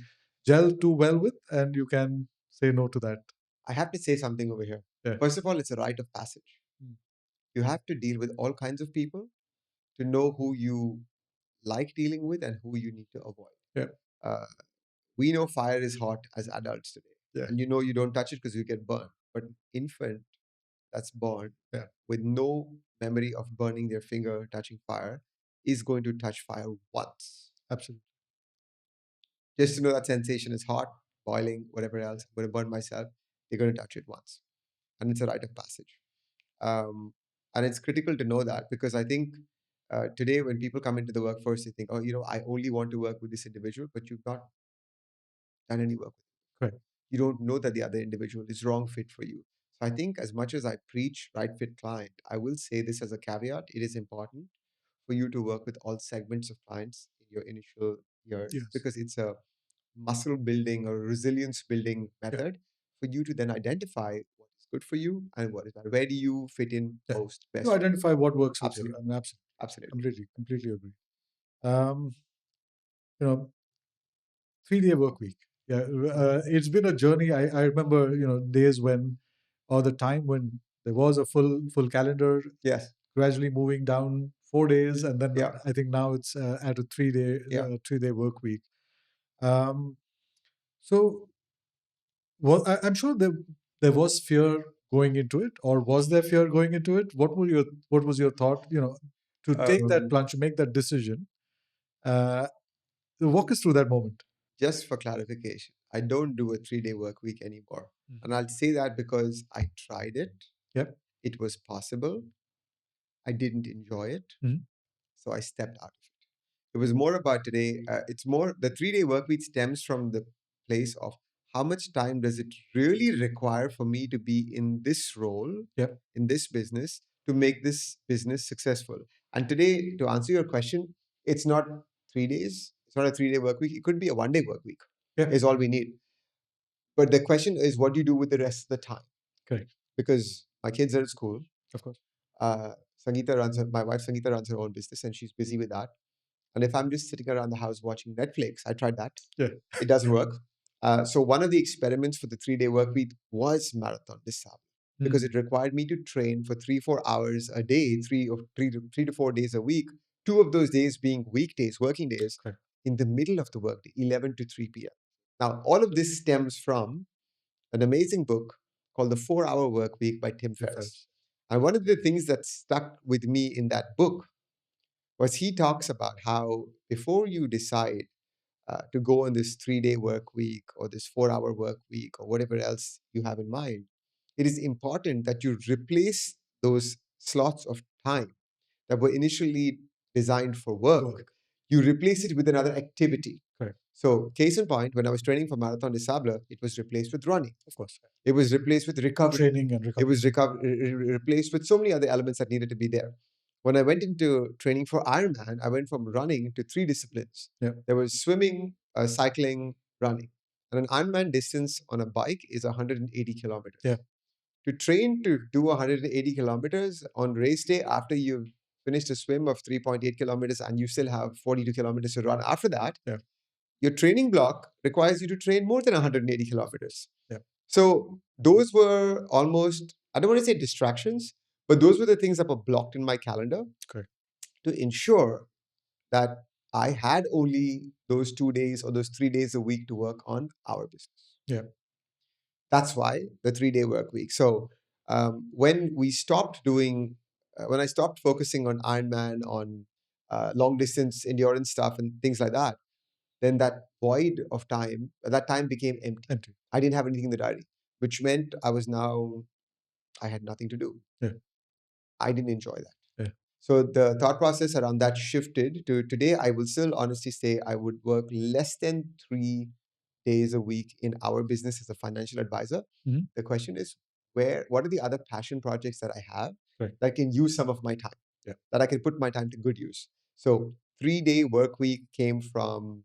gel too well with, and you can say no to that. I have to say something over here. Yeah. First of all, it's a rite of passage. You have to deal with all kinds of people to know who you like dealing with and who you need to avoid. Yeah. We know fire is hot as adults today. Yeah. And you don't touch it because you get burned. But infant that's born with no memory of burning their finger touching fire is going to touch fire once. Absolutely. Just to know that sensation is hot, boiling, whatever else. I'm going to burn myself. They're going to touch it once. And it's a rite of passage. And it's critical to know that, because I think today when people come into the workforce, they think, oh, I only want to work with this individual, but you've not done any work with them. Right. You don't know that the other individual is wrong fit for you. So I think as much as I preach right fit client, I will say this as a caveat. It is important for you to work with all segments of clients in your initial years, Yes. because it's a muscle building or resilience building method for you to then identify what is good for you and what is bad. Where do you fit in most best? To identify what works with Absolutely. you. I mean, Absolutely. Completely agree. 3-day work week. Yeah, it's been a journey. I remember, days when, or the time when there was a full calendar. Yes. Gradually moving down 4 days, and then Yeah. I think now it's at a 3-day work week. So, I'm sure there was fear going into it, or was there fear going into it? What was your thought? To take that plunge, to make that decision. walk us through that moment. Just for clarification, I don't do a 3-day work week anymore. And I'll say that because I tried it. Yep. It was possible. I didn't enjoy it. So I stepped out of it. It was more about today. It's more the 3-day work week stems from the place of how much time does it really require for me to be in this role, Yep. in this business, to make this business successful. And today, to answer your question, it's not 3 days. It's not a 3-day work week. It could be a 1-day work week. Yeah. Is all we need. But the question is, what do you do with the rest of the time? Correct. Because my kids are at school. Of course. My wife Sangeeta runs her own business and she's busy with that. And if I'm just sitting around the house watching Netflix, I tried that. Yeah. It doesn't work. So one of the experiments for the 3-day work week was marathon this summer because it required me to train for 3-4 hours a day, 3 to 4 days a week. 2 of those days being weekdays, working days, Correct. in the middle of the workday, 11 to 3 p.m. Now, all of this stems from an amazing book called The 4-Hour Work Week by Tim Ferriss. And one of the things that stuck with me in that book was he talks about how before you decide to go on this 3-day work week or this 4-hour work week or whatever else you have in mind, it is important that you replace those slots of time that were initially designed for work. You replace it with another activity. Correct. So, case in point, when I was training for Marathon des Sables, it was replaced with running. Of course. It was replaced with recovery. Training and recovery. It was replaced with so many other elements that needed to be there. When I went into training for Ironman, I went from running to 3 disciplines. Yeah. There was swimming, cycling, running. And an Ironman distance on a bike is 180 kilometers. Yeah. To train to do 180 kilometers on race day after you've finished a swim of 3.8 kilometers and you still have 42 kilometers to run after that, your training block requires you to train more than 180 kilometers. Yeah. So those were almost, I don't want to say distractions, but those were the things that were blocked in my calendar. Correct. To ensure that I had only those 2 days or those 3 days a week to work on our business. Yeah. That's why the 3-day work week. So when I stopped focusing on Ironman, on long distance endurance stuff and things like that, then that void of time, that time became empty. I didn't have anything in the diary, which meant I had nothing to do. Yeah. I didn't enjoy that. Yeah. So the thought process around that shifted to today. I will still honestly say I would work less than 3 days a week in our business as a financial advisor. The question is, what are the other passion projects that I have that can use some of my time, that I can put my time to good use? So 3-day work week came from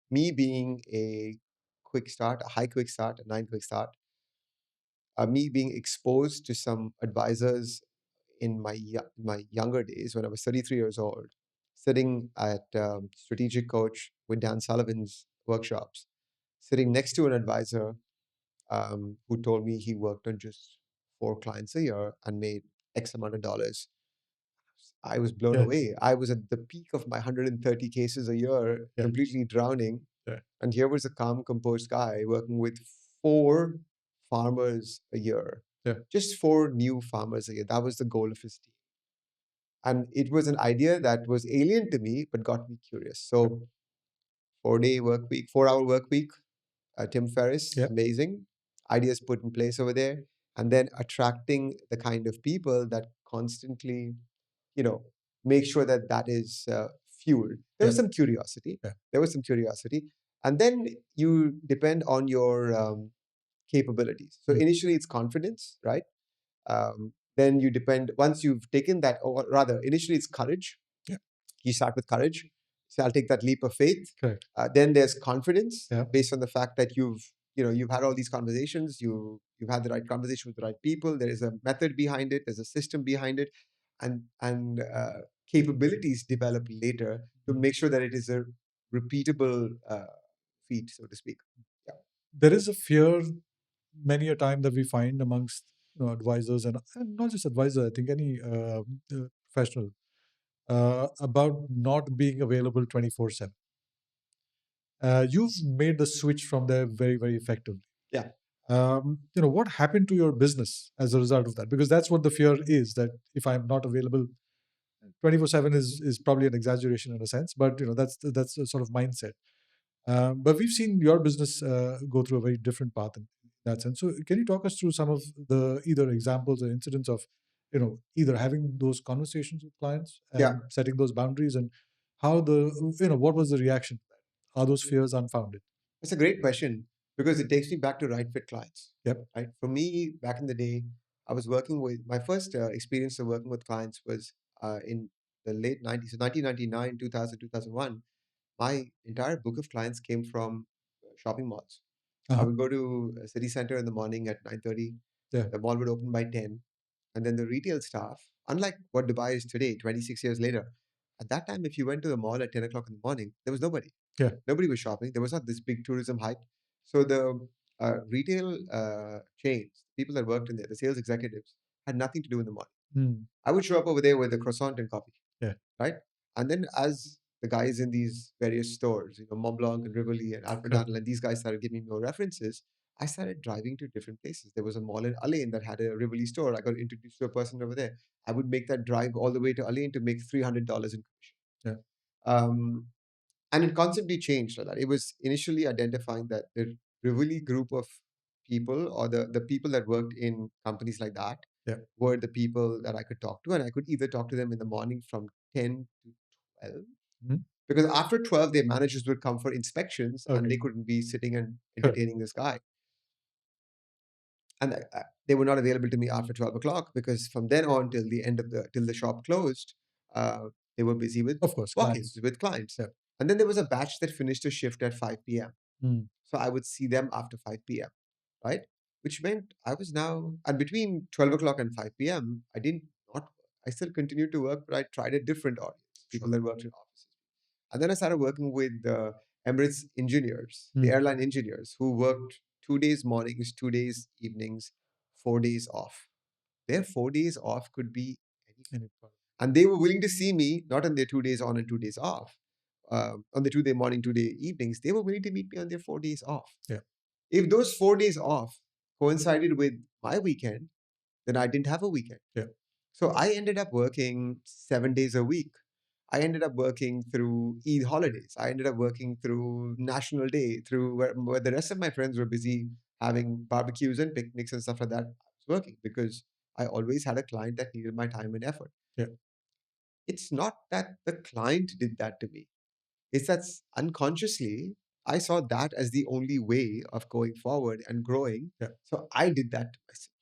me being a quick start, a high quick start, a 9 quick start, me being exposed to some advisors in my younger days when I was 33 years old, sitting at Strategic Coach with Dan Sullivan's workshops, sitting next to an advisor who told me he worked on just 4 clients a year and made X amount of dollars. I was blown away. I was at the peak of my 130 cases a year, completely drowning. And here was a calm, composed guy working with 4 farmers a year. Just 4 new farmers a year. That was the goal of his team. And it was an idea that was alien to me, but got me curious. So 4-day work week, 4-hour work week, Tim Ferriss, amazing. Ideas put in place over there. And then attracting the kind of people that constantly, make sure that is fueled. There was some curiosity. And then you depend on your capabilities. So initially it's confidence, right? Then you depend, once you've taken that, or rather, initially it's courage. You start with courage. So I'll take that leap of faith. Then there's confidence based on the fact that you've had all these conversations, you've had the right conversation with the right people. There is a method behind it. There's a system behind it, and capabilities develop later to make sure that it is a repeatable feat, so to speak. There is a fear many a time that we find amongst advisors and not just advisor, I think any professional about not being available 24/7. You've made the switch from there very, very effectively. What happened to your business as a result of that? Because that's what the fear is, that if I'm not available, 24/7 is probably an exaggeration in a sense, but that's a sort of mindset. But we've seen your business go through a very different path in that sense. So can you talk us through some of the either examples or incidents of either having those conversations with clients Yeah, and setting those boundaries, and how what was the reaction to that? Are those fears unfounded? it's a great question because it takes me back to right fit clients. Yep. Right. For me, back in the day, I was working with my first experience of working with clients was in the late 90s, so 1999, 2000, 2001. My entire book of clients came from shopping malls. I Uh-huh. would go to a city center in the morning at 9:30. Yeah. The mall would open by 10. And then the retail staff, unlike what Dubai is today, 26 years later, at that time, if you went to the mall at 10 o'clock in the morning, there was nobody. Yeah. Nobody was shopping. There was not this big tourism hype. So the retail chains, people that worked in there, the sales executives, had nothing to do in the morning. Mm. I would show up over there with a croissant and coffee. Yeah. Right. And then as the guys in these various stores, Mont Blanc and Rivoli and Alfred Correct. Dunhill, and these guys started giving me more references, I started driving to different places. There was a mall in Alain that had a Rivoli store. I got introduced to a person over there. I would make that drive all the way to Alain to make $300 in commission. Yeah. Um, and it constantly changed like that. It was initially identifying that the Rivoli group of people or the people that worked in companies like that Yeah. were the people that I could talk to. And I could either talk to them in the morning from 10 to 12. Mhm. Because after 12, their managers would come for inspections and Okay. they couldn't be sitting and Correct. entertaining this guy. And they were not available to me after 12 o'clock because from then on till the end of till the shop closed, they were busy with Of course, walk-ins, clients. with clients. Yeah. And then there was a batch that finished a shift at 5 p.m. Mm. So I would see them after 5 p.m., right? Which meant I was now, and between 12 o'clock and 5 p.m., I didn't not work. I still continued to work, but I tried a different audience, people that worked in offices. And then I started working with Emirates engineers, the Mm. airline engineers who worked 2 days mornings, 2 days evenings, 4 days off. Their 4 days off could be anything. And they were willing to see me, not on their 2 days on and 2 days off, on the 2 day morning, 2 day evenings. They were willing to meet me on their 4 days off. Yeah. If those 4 days off coincided with my weekend, then I didn't have a weekend. Yeah. So I ended up working 7 days a week. I ended up working through Eid holidays. I ended up working through National Day, through where the rest of my friends were busy having barbecues and picnics and stuff like that. I was working because I always had a client that needed my time and effort. Yeah. It's not that the client did that to me. It's that unconsciously I saw that as the only way of going forward and growing. Yeah. So I did that to myself.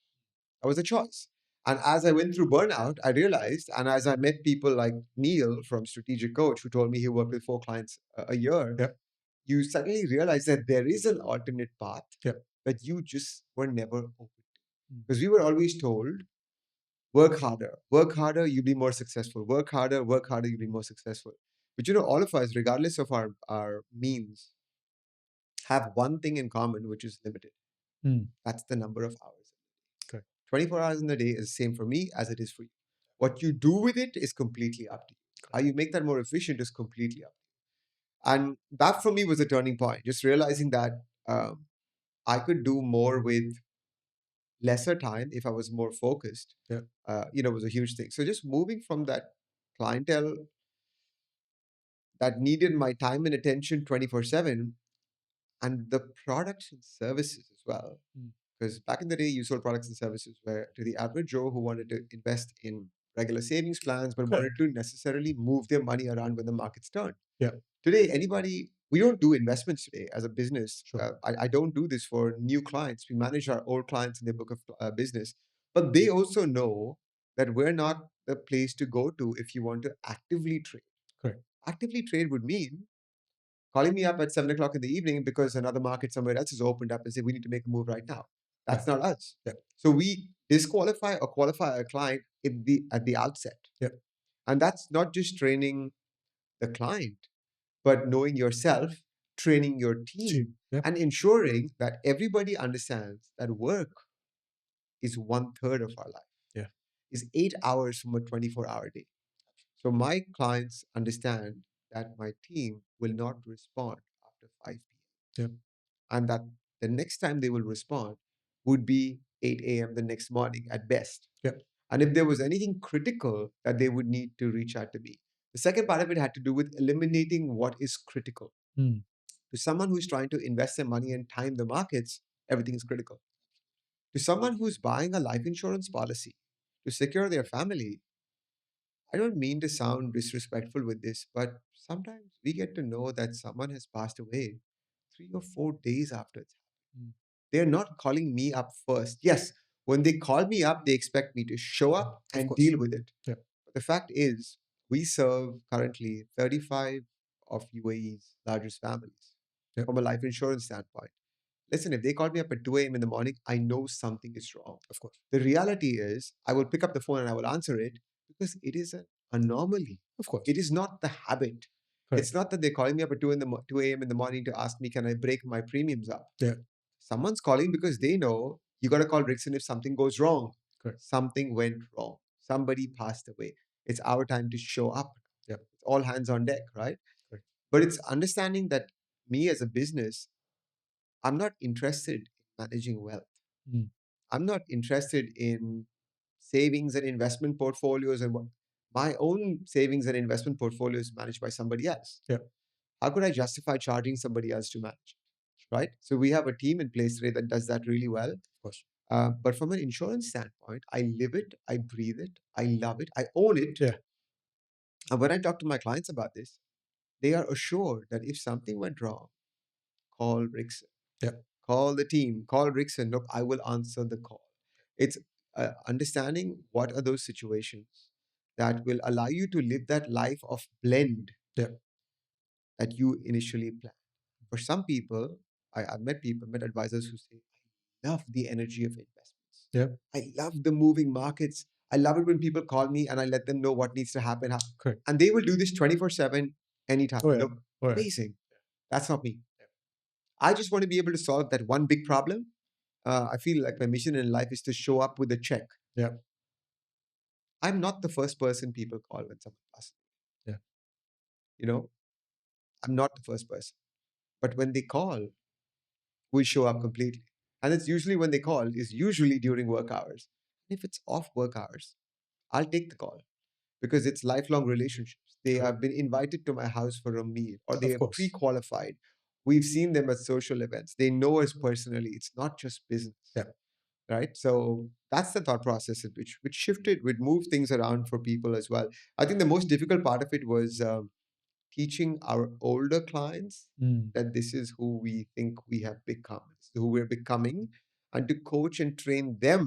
That was a choice. And as I went through burnout, I realized, and as I met people like Neil from Strategic Coach, who told me he worked with 4 clients a year, Yeah. you suddenly realize that there is an alternate path Yeah. that you just were never open to. Mm. Because we were always told, work harder, you'll be more successful. Work harder, you'll be more successful. But all of us, regardless of our means, have one thing in common, which is limited. Mm. That's the number of hours. Correct. 24 hours in the day is the same for me as it is for you. What you do with it is completely up to you. How you make that more efficient is completely up to you. And that for me was a turning point, just realizing that I could do more with lesser time if I was more focused. Yeah. Was a huge thing. So just moving from that clientele that needed my time and attention 24/7 and the products and services as well. Mm. Because back in the day, you sold products and services where to the average Joe who wanted to invest in regular savings plans, but wanted to necessarily move their money around when the markets turn. Yeah. Today, we don't do investments today as a business. Sure. I don't do this for new clients. We manage our old clients in their book of business. But they also know that we're not the place to go to if you want to actively trade. Correct. Actively trade would mean calling me up at 7 o'clock in the evening because another market somewhere else has opened up and say, we need to make a move right now. That's not us. Yeah. So we disqualify or qualify a client at the outset. Yeah. And that's not just training the client, but knowing yourself, training your team, Yeah. and ensuring that everybody understands that work is 1/3 of our life. Yeah. Is 8 hours from a 24-hour day. So my clients understand that my team will not respond after 5 p.m. Yeah. And that the next time they will respond would be 8 a.m. the next morning at best. Yeah. and if there was anything critical that they would need to reach out to me. The second part of it had to do with eliminating what is critical. Mm. To someone who's trying to invest their money and time the markets, everything is critical. To someone who's buying a life insurance policy to secure their family, I don't mean to sound disrespectful with this, but sometimes we get to know that someone has passed away 3 or 4 days after it's happened. Mm. They're not calling me up first. Yes, when they call me up, they expect me to show up Of and course. deal with it. Yeah. But the fact is, we serve currently 35 of UAE's largest families Yeah. from a life insurance standpoint. Listen, if they call me up at 2 a.m. in the morning, I know something is wrong. Of course. The reality is, I will pick up the phone and I will answer it because it is an anomaly. Of course. It is not the habit. Correct. It's not that they're calling me up at 2 a.m. in the morning to ask me, can I break my premiums up? Yeah. Someone's calling because they know you got to call Rickson if something goes wrong. Correct. Something went wrong. Somebody passed away. It's our time to show up. Yeah. It's all hands on deck, right? Correct. But it's understanding that me as a business, I'm not interested in managing wealth. Mm. I'm not interested in savings and investment portfolios and what my own savings and investment portfolio is managed by somebody else. Yeah. How could I justify charging somebody else to manage it? Right? So we have a team in place today that does that really well. Of course. But from an insurance standpoint, I live it, I breathe it, I love it, I own it. Yeah. And when I talk to my clients about this, they are assured that if something went wrong, call Rickson. Yeah. Call the team, call Rickson. Look, I will answer the call. It's understanding what are those situations that will allow you to live that life of blend Yeah. that you initially planned. For some people, I've met advisors who say, I love the energy of investments. Yeah. I love the moving markets. I love it when people call me and I let them know what needs to happen. Correct. And they will do this 24/7 anytime. Oh, yeah. Look, Oh, yeah. amazing. That's not me. I just want to be able to solve that one big problem. I feel like my mission in life is to show up with a check. Yeah. I'm not the first person people call when someone passes. Yeah. You know, I'm not the first person. But when they call, we show up completely. And it's usually when they call is usually during work hours. If it's off work hours, I'll take the call because it's lifelong relationships. They Correct. have been invited to my house for a meal or they Of are course. pre-qualified. We've seen them at social events. They know us personally. It's not just business. Yeah. Right. So that's the thought process which shifted, which moved things around for people as well. I think the most difficult part of it was teaching our older clients Mm. that this is who we think we have become, who we're becoming, and to coach and train them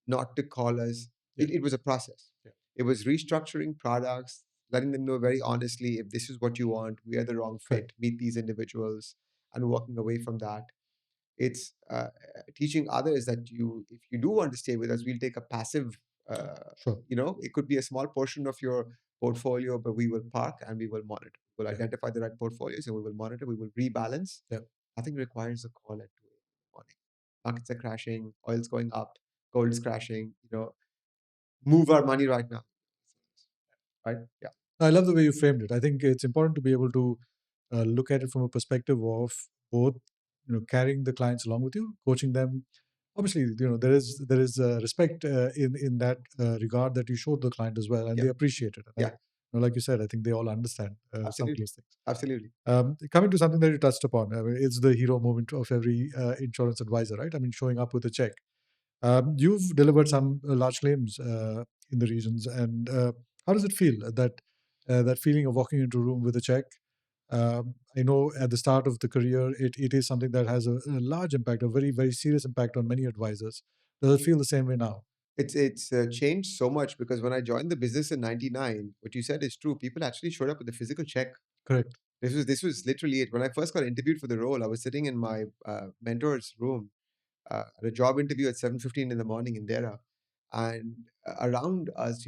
not to call us. Yeah. It was a process. Yeah. It was restructuring products, letting them know very honestly if this is what you want, we are the wrong fit, Correct. meet these individuals, and walking away from that. It's teaching others that if you do want to stay with us, we'll take a passive. Sure. It could be a small portion of your portfolio, but we will park and we will monitor. We'll Yeah. identify the right portfolios and we will monitor. We will rebalance. Yeah. Nothing requires a call at 2 a.m. in the morning. Markets are crashing, oil's going up, gold is crashing. Move our money right now. Right? Yeah. I love the way you framed it. I think it's important to be able to look at it from a perspective of both, carrying the clients along with you, coaching them. Obviously, there is respect in that regard that you show the client as well, and Yeah. they appreciate it. And Yeah. like you said, I think they all understand some of Absolutely. those things. Absolutely. Coming to something that you touched upon, I mean, it's the hero moment of every insurance advisor, right? I mean, showing up with a check. You've delivered some large claims in the regions, and how does it feel that feeling of walking into a room with a check? I know at the start of the career, it is something that has a large impact, a very very serious impact on many advisors. Does it feel the same way now? It's changed so much because when I joined the business in '99, what you said is true. People actually showed up with a physical check. Correct. This was literally it. When I first got interviewed for the role, I was sitting in my mentor's room at a job interview at 7:15 in the morning in Dera, and around us,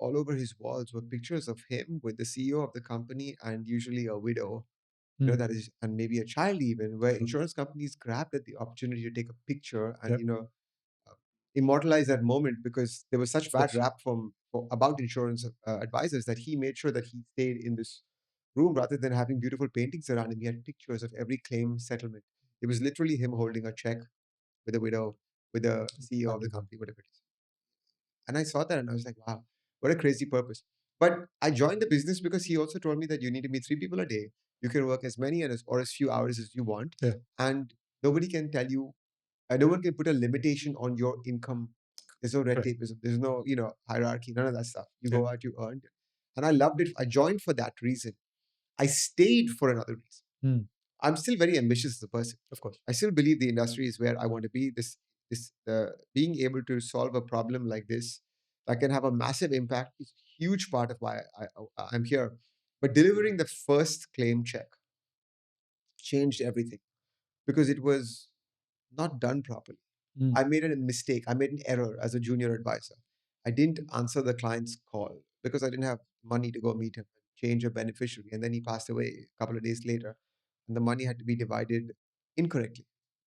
all over his walls were pictures of him with the CEO of the company and usually a widow, Mm. that is, and maybe a child even, where Sure. insurance companies grabbed at the opportunity to take a picture and Yep. immortalize that moment because there was such Of bad course. rap about insurance advisors that he made sure that he stayed in this room rather than having beautiful paintings around him. He had pictures of every claim settlement. It was literally him holding a check with a widow, with the CEO of the Unbelievable. company, whatever it is. And I saw that and I was like, wow, what a crazy purpose. But I joined the business because he also told me that you need to meet 3 people a day. You can work as many and or as few hours as you want. Yeah. And nobody can tell you, no one can put a limitation on your income. There's no red Correct. tape. There's no, hierarchy, none of that stuff. You Yeah. go out, you earned. And I loved it. I joined for that reason. I stayed for another reason. Hmm. I'm still very ambitious as a person. Of course. I still believe the industry is where I want to be. Being able to solve a problem like this that can have a massive impact is a huge part of why I'm here. But delivering the first claim check changed everything because it was not done properly. Hmm. I made a mistake. I made an error as a junior advisor. I didn't answer the client's call because I didn't have money to go meet him, change a beneficiary. And then he passed away a couple of days later. And the money had to be divided incorrectly.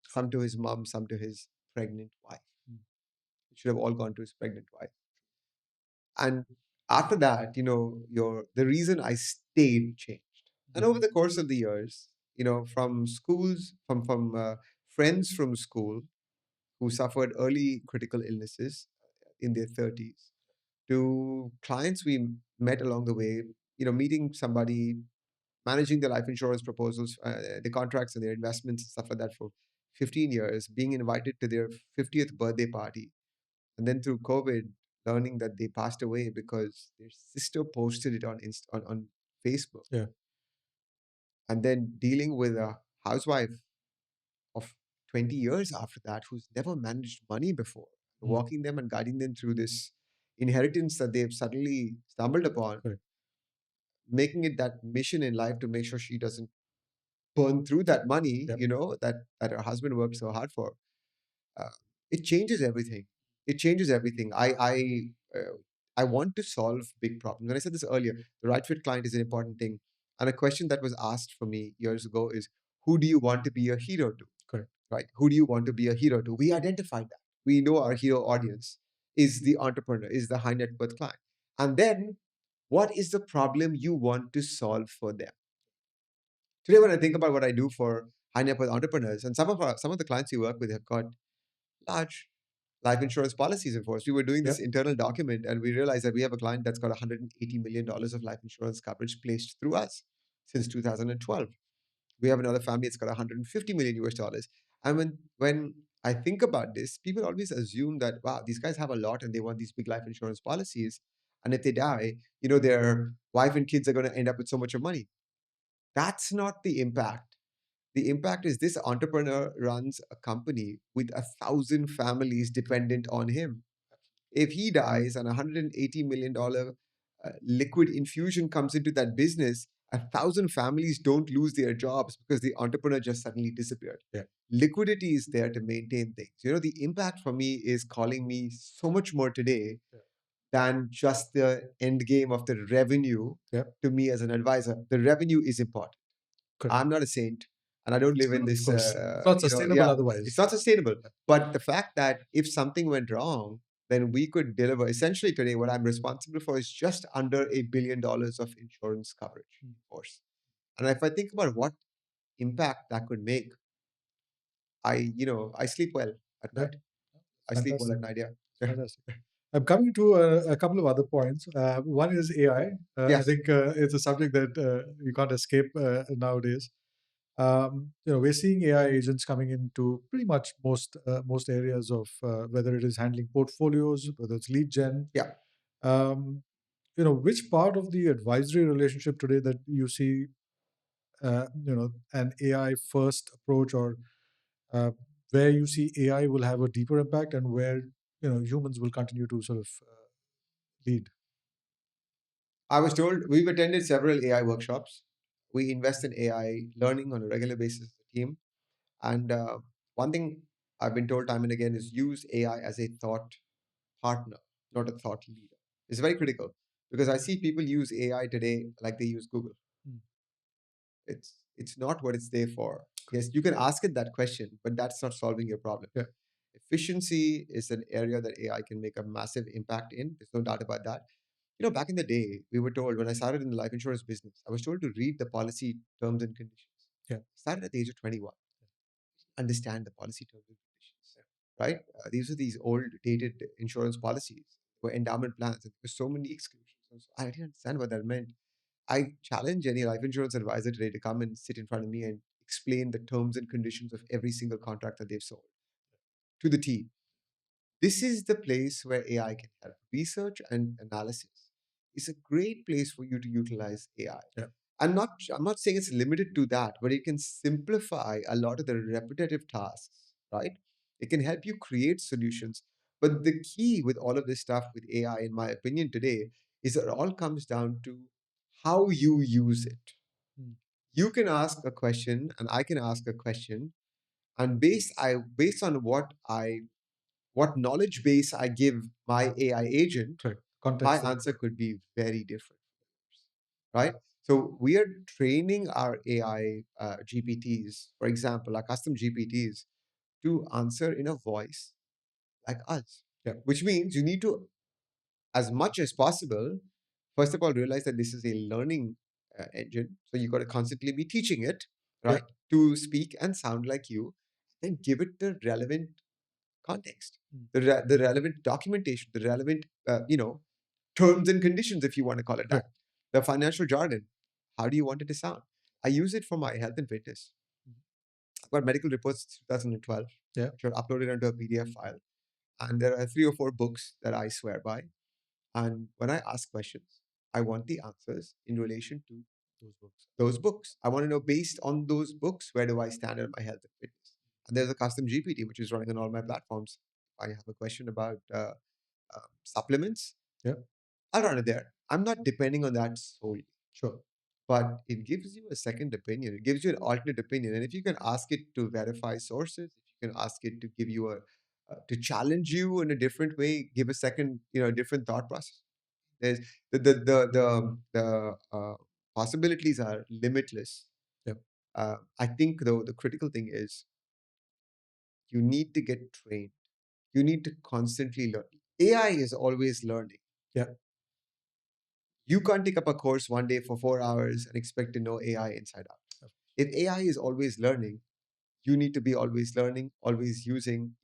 Some to his mom, some to his pregnant wife. It should have all gone to his pregnant wife. And after that, the reason I stayed changed. And over the course of the years, from schools, from friends from school who suffered early critical illnesses in their 30s, to clients we met along the way, meeting somebody, managing their life insurance proposals, the contracts and their investments and stuff like that for 15 years, being invited to their 50th birthday party. And then through COVID, learning that they passed away because their sister posted it on Facebook. Yeah. And then dealing with a housewife of 20 years after that who's never managed money before, walking them and guiding them through this inheritance that they've suddenly stumbled upon, Correct. making it that mission in life to make sure she doesn't burn through that money, Yep. that her husband worked so hard for. Uh, it changes everything. It changes everything. I want to solve big problems. When I said this earlier, the right fit client is an important thing. And a question that was asked for me years ago is, who do you want to be a hero to? Correct. Right? Who do you want to be a hero to? We identified that. We know our hero audience is the entrepreneur, is the high net worth client. And then, what is the problem you want to solve for them? Today, when I think about what I do for high net worth entrepreneurs, and some of the clients we work with have got large life insurance policies in force. We were doing this internal document and we realized that we have a client that's got $180 million of life insurance coverage placed through us since 2012. We have another family that's got 150 million US dollars. And when I think about this, people always assume that, wow, these guys have a lot and they want these big life insurance policies. And if they die, their wife and kids are going to end up with so much of money. That's not the impact. The impact is this entrepreneur runs a company with 1,000 families dependent on him. If he dies and $180 million liquid infusion comes into that business, 1,000 families don't lose their jobs because the entrepreneur just suddenly disappeared. Yeah. Liquidity is there to maintain things. The impact for me is calling me so much more today than just the end game of the revenue to me as an advisor. The revenue is important. Correct. I'm not a saint and I don't live in this. It's not sustainable otherwise. It's not sustainable. But the fact that if something went wrong, then we could deliver. Essentially, today, what I'm responsible for is just under $1 billion of insurance coverage, of course. And if I think about what impact that could make, I sleep well at night. I sleep well at night. Yeah. Fantastic. I'm coming to a couple of other points. One is AI. I think it's a subject that you can't escape nowadays. We're seeing AI agents coming into pretty much most areas of whether it is handling portfolios, whether it's lead gen. Yeah. Which part of the advisory relationship today that you see, an AI first approach, or where you see AI will have a deeper impact, and where humans will continue to sort of lead? I was told we've attended several AI workshops. We invest in AI learning on a regular basis as a team. And one thing I've been told time and again is use AI as a thought partner, not a thought leader. It's very critical because I see people use AI today like they use Google. It's not what it's there for. Yes, you can ask it that question, but that's not solving your problem. Yeah. Efficiency is an area that AI can make a massive impact in. There's no doubt about that. Back in the day, we were told when I started in the life insurance business, I was told to read the policy terms and conditions. Yeah. Started at the age of 21. Understand the policy terms and conditions. Right? These are these old dated insurance policies. were endowment plans. And there were so many exclusions. I didn't understand what that meant. I challenge any life insurance advisor today to come and sit in front of me and explain the terms and conditions of every single contract that they've sold to the T. This is the place where AI can help. Research and analysis is a great place for you to utilize AI. Yeah. I'm not saying it's limited to that, but it can simplify a lot of the repetitive tasks, right? It can help you create solutions. But the key with all of this stuff with AI, in my opinion, today, is it all comes down to how you use it. Mm. You can ask a question and I can ask a question, and based on what knowledge base I give my AI agent, Correct. my Context. answer could be very different, right? So we are training our AI GPTs, for example, our custom GPTs, to answer in a voice like us. Yeah. Which means you need to, as much as possible, first of all, realize that this is a learning engine. So you got to constantly be teaching it, Yeah. right, to speak and sound like you, then give it the relevant context, the relevant documentation, the relevant, terms and conditions, if you want to call it that, the financial jargon. How do you want it to sound? I use it for my health and fitness. I've got medical reports 2012, Yeah. which are uploaded onto a PDF file. And there are 3 or 4 books that I swear by. And when I ask questions, I want the answers in relation to those books. I want to know, based on those books, where do I stand in my health and fitness? And there's a custom GPT, which is running on all my platforms. If I have a question about supplements, Yeah. I'll run it there. I'm not depending on that solely. Sure. But it gives you a second opinion. It gives you an alternate opinion. And if you can ask it to verify sources, if you can ask it to give you to challenge you in a different way, give a second, different thought process. There's the possibilities are limitless. Yep. I think though the critical thing is you need to get trained. You need to constantly learn. AI is always learning. Yeah. You can't take up a course one day for 4 hours and expect to know AI inside out. If AI is always learning, you need to be always learning, always using.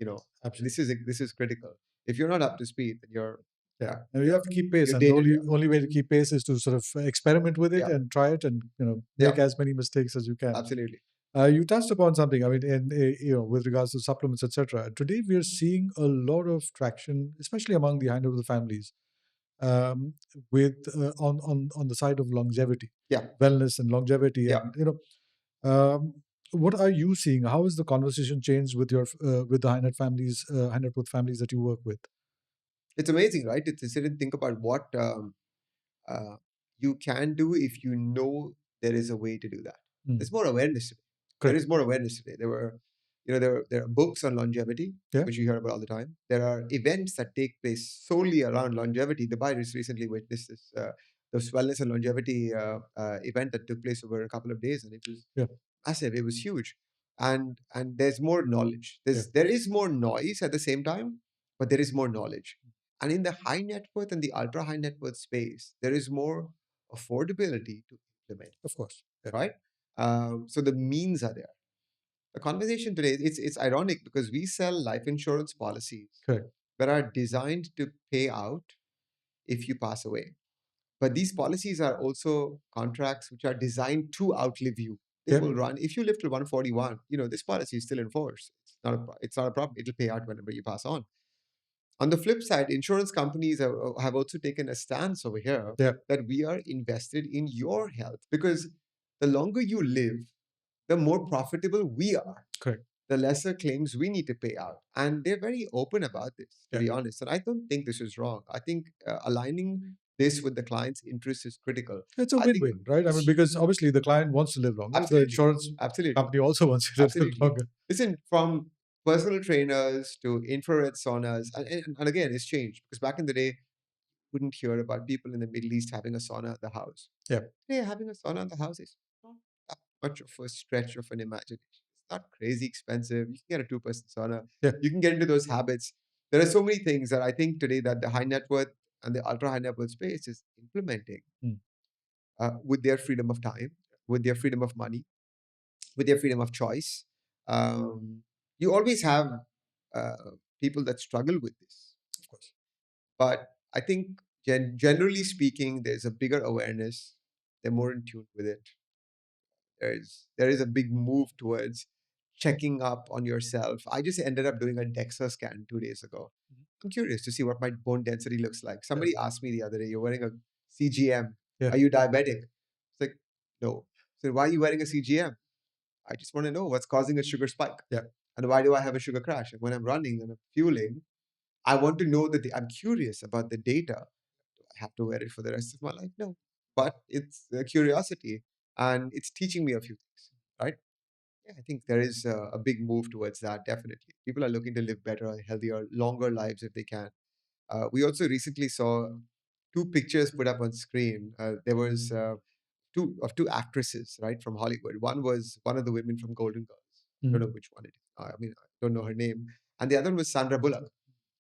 Absolutely. This is critical. If you're not up to speed, then you're Yeah. And you have to keep pace, you're and the dated. only way to keep pace is to sort of experiment with it Yeah. and try it, and Yeah. make as many mistakes as you can. Absolutely. You touched upon something. I mean, with regards to supplements, etc. Today, we are seeing a lot of traction, especially among the high net worth families, with on the side of longevity, Yeah. wellness, and longevity. Yeah. And what are you seeing? How has the conversation changed with your with the high net worth families that you work with? It's amazing, right? To sit and think about what you can do if you know there is a way to do that. Mm. There's more awareness today. There Correct. is more awareness today. There are books on longevity, Yeah. which you hear about all the time. There are events that take place solely around longevity. Dubai just recently witnessed this wellness and longevity event that took place over a couple of days, and it was Yeah. massive. It was huge, and there's more knowledge. There is more noise at the same time, but there is more knowledge. And in the high net worth and the ultra high net worth space, there is more affordability to implement, Of course. Yeah. right? So the means are there. The conversation today, it's ironic because we sell life insurance policies Correct. that are designed to pay out if you pass away. But these policies are also contracts which are designed to outlive you. They Yeah. will run if you live till 141. This policy is still in force. It's not a problem. It'll pay out whenever you pass on. On the flip side, insurance companies have also taken a stance over here Yeah. that we are invested in your health, because the longer you live, the more profitable we are. Correct. The lesser claims we need to pay out. And they're very open about this, to be honest. And I don't think this is wrong. I think aligning this with the client's interests is critical. It's a win-win, right? I mean, because obviously the client wants to live longer. The insurance company also wants you to live longer. Listen, from personal trainers to infrared saunas, and again, it's changed, because back in the day, wouldn't hear about people in the Middle East having a sauna at the house. Yeah. Today, having a sauna in the house is not that much of a stretch of an imagination. It's not crazy expensive. You can get a 2-person sauna. Yeah. You can get into those habits. There are so many things that I think today that the high net worth and the ultra high net worth space is implementing with their freedom of time, with their freedom of money, with their freedom of choice. You always have people that struggle with this, Of course. but I think generally speaking, there's a bigger awareness. They're more in tune with it. There is a big move towards checking up on yourself. I just ended up doing a DEXA scan 2 days ago. I'm curious to see what my bone density looks like. Somebody asked me the other day, "You're wearing a CGM. Yeah. Are you diabetic?" It's like, no. So why are you wearing a CGM? I just want to know what's causing a sugar spike. Yeah. And why do I have a sugar crash? And when I'm running and I'm fueling, I want to know that I'm curious about the data. Do I have to wear it for the rest of my life? No. But it's a curiosity and it's teaching me a few things, right? Yeah, I think there is a big move towards that, definitely. People are looking to live better, healthier, longer lives if they can. We also recently saw two pictures put up on screen. There was two actresses, right, from Hollywood. One was one of the women from Golden Girls. I don't know which one it is. I mean, I don't know her name. And the other one was Sandra Bullock.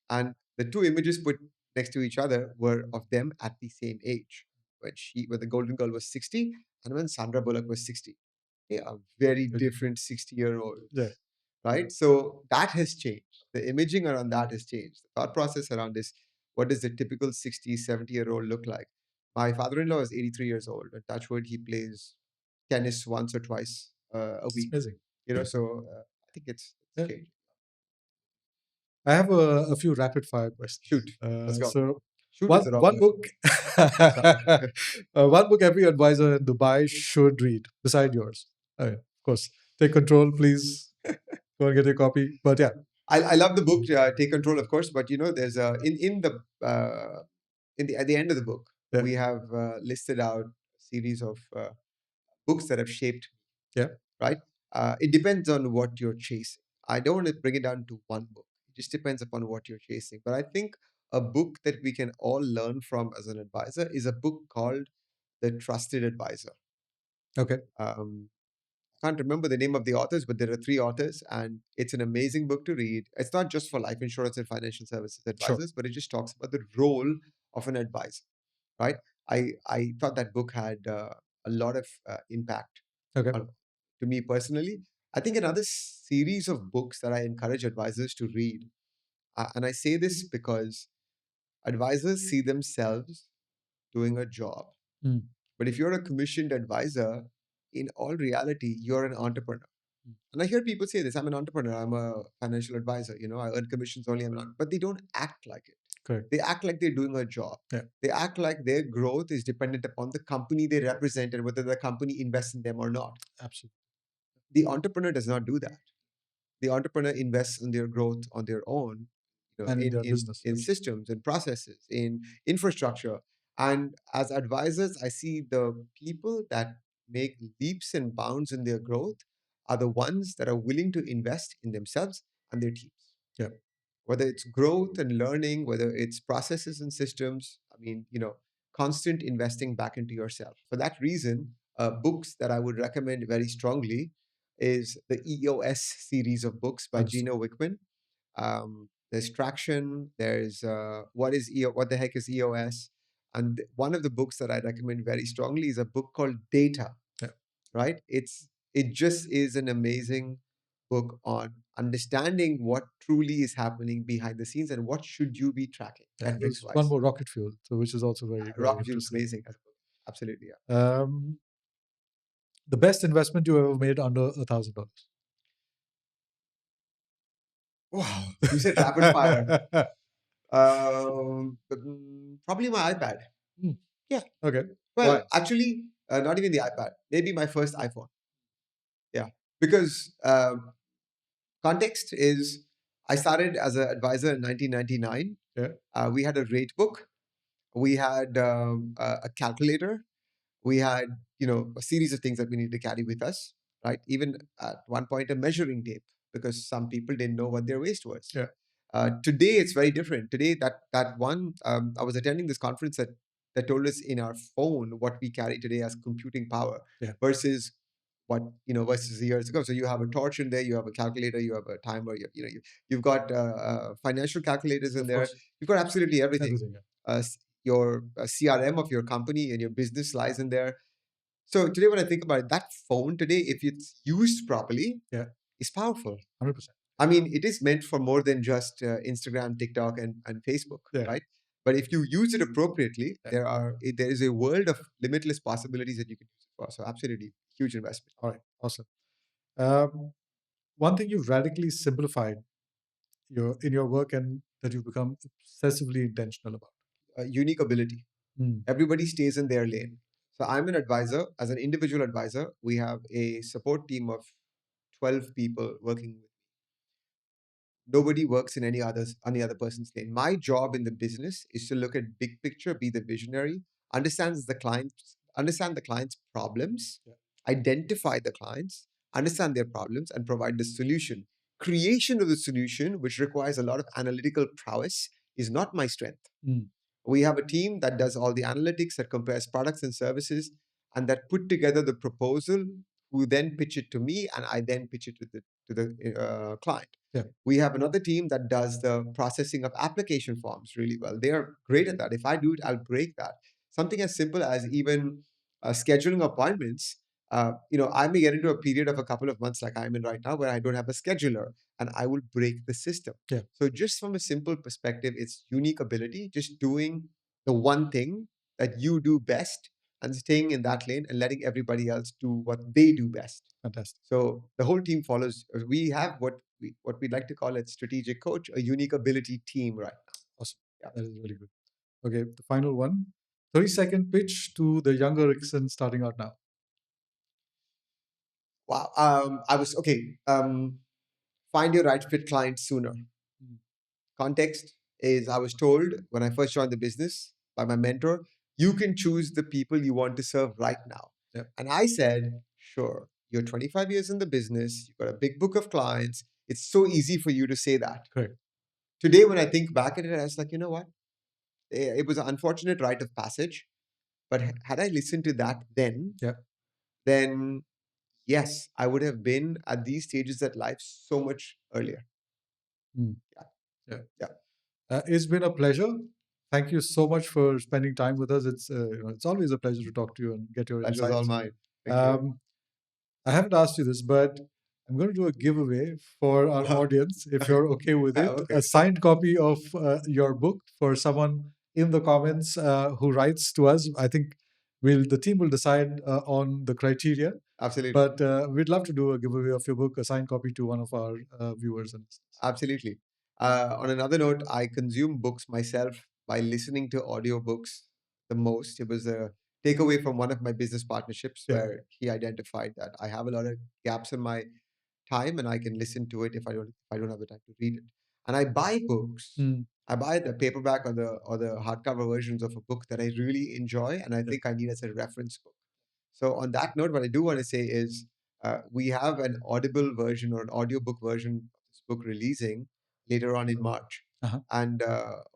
And the two images put next to each other were of them at the same age. When the Golden Girl was 60 and when Sandra Bullock was 60. They are very different 60-year-olds. Yeah. Right? So that has changed. The imaging around that has changed. The thought process around this, what does the typical 60, 70-year-old look like? My father-in-law is 83 years old. And touchwood, he plays tennis once or twice a week. Amazing. So I think it's changed. I have a few rapid fire questions. Shoot. Let's go. So Shoot one, is the wrong one word. book, one book every advisor in Dubai should read, beside yours. Of course, take control, please. Go and get your copy. But yeah, I love the book Take Control, of course, but there's at the end of the book we have listed out a series of books that have shaped me. Yeah. Right. It depends on what you're chasing. I don't want to bring it down to one book. It just depends upon what you're chasing. But I think a book that we can all learn from as an advisor is a book called The Trusted Advisor. Okay. I can't remember the name of the authors, but there are 3 authors, and it's an amazing book to read. It's not just for life insurance and financial services advisors, but it just talks about the role of an advisor, right? I thought that book had a lot of impact to me personally. I think another series of books that I encourage advisors to read, and I say this because advisors see themselves doing a job. But if you're a commissioned advisor, in all reality, you're an entrepreneur. And I hear people say this, I'm an entrepreneur, I'm a financial advisor, I earn commissions only, but they don't act like it. Correct. They act like they're doing a job. Yeah. They act like their growth is dependent upon the company they represent and whether the company invests in them or not. Absolutely. The entrepreneur does not do that. The entrepreneur invests in their growth on their own, And in their business. in systems, in processes, in infrastructure. And as advisors, I see the people that make leaps and bounds in their growth are the ones that are willing to invest in themselves and their teams. Yeah. Whether it's growth and learning, whether it's processes and systems, constant investing back into yourself. For that reason, books that I would recommend very strongly is the EOS series of books by Gino Wickman. There's Traction. There's what the heck is EOS? And one of the books that I recommend very strongly is a book called Data. Yeah. Right? It just is an amazing book on understanding what truly is happening behind the scenes and what should you be tracking. Yeah, there's one more, Rocket Fuel, which is also very Rocket Fuel is amazing. Absolutely, yeah. The best investment you ever made under $1,000? Wow, you said rapid fire. Probably my iPad. Yeah. Okay. Well, actually, not even the iPad. Maybe my first iPhone. Yeah, because context is I started as an advisor in 1999. Yeah. We had a rate book. We had a calculator. We had, a series of things that we needed to carry with us, right? Even at one point, a measuring tape, because some people didn't know what their waste was. Yeah. Today, it's very different. Today, I was attending this conference that told us in our phone what we carry today as computing power versus versus years ago. So you have a torch in there, you have a calculator, you have a timer, you've got financial calculators in there. You've got absolutely everything. Your CRM of your company and your business lies in there. So today, when I think about it, that phone today, if it's used properly, is powerful. 100%. I mean, it is meant for more than just Instagram, TikTok, and Facebook, right? But if you use it appropriately, there is a world of limitless possibilities that you can use it for. So absolutely, huge investment. All right, awesome. One thing you've radically simplified in your work and that you've become obsessively intentional about. Unique ability. Everybody stays in their lane. So I'm an advisor. As an individual advisor, we have a support team of 12 people working with me. Nobody works in any other person's lane. My job in the business is to look at big picture, be the visionary, understand the client's problems, identify the clients, understand their problems, and provide the solution. Creation of the solution, which requires a lot of analytical prowess, is not my strength. We have a team that does all the analytics, that compares products and services, and that put together the proposal, who then pitch it to me, and I then pitch it to the client. Yeah. We have another team that does the processing of application forms really well. They are great at that. If I do it, I'll break that. Something as simple as even scheduling appointments. I may get into a period of a couple of months like I'm in right now where I don't have a scheduler, and I will break the system. Yeah. So just from a simple perspective, it's unique ability, just doing the one thing that you do best and staying in that lane and letting everybody else do what they do best. Fantastic. So the whole team follows. We have what we like to call it strategic coach, a unique ability team right now. Awesome. Yeah. That is really good. Okay, the final one. 30-second pitch to the younger Rickson starting out now. Wow. I was okay. Find your right fit client sooner. Context is I was told when I first joined the business by my mentor, you can choose the people you want to serve right now. Yeah. And I said, sure, you're 25 years in the business, you've got a big book of clients. It's so easy for you to say that. Correct. Today, when I think back at it, I was like, you know what? It was an unfortunate rite of passage. But had I listened to that then yes, I would have been at these stages of life so much earlier. Yeah. It's been a pleasure. Thank you so much for spending time with us. It's always a pleasure to talk to you and get your That was insights. all mine. Thank you. I haven't asked you this, but I'm going to do a giveaway for our audience, if you're okay with it. Okay. A signed copy of your book for someone in the comments who writes to us. I think the team will decide on the criteria. Absolutely. But we'd love to do a giveaway of your book, a signed copy to one of our viewers. Absolutely. On another note, I consume books myself by listening to audiobooks the most. It was a takeaway from one of my business partnerships where he identified that I have a lot of gaps in my time and I can listen to it if I don't have the time to read it. And I buy books. I buy the paperback or the hardcover versions of a book that I really enjoy and I think I need as a reference book. So on that note, what I do want to say is we have an audible version or an audiobook version of this book releasing later on in March. And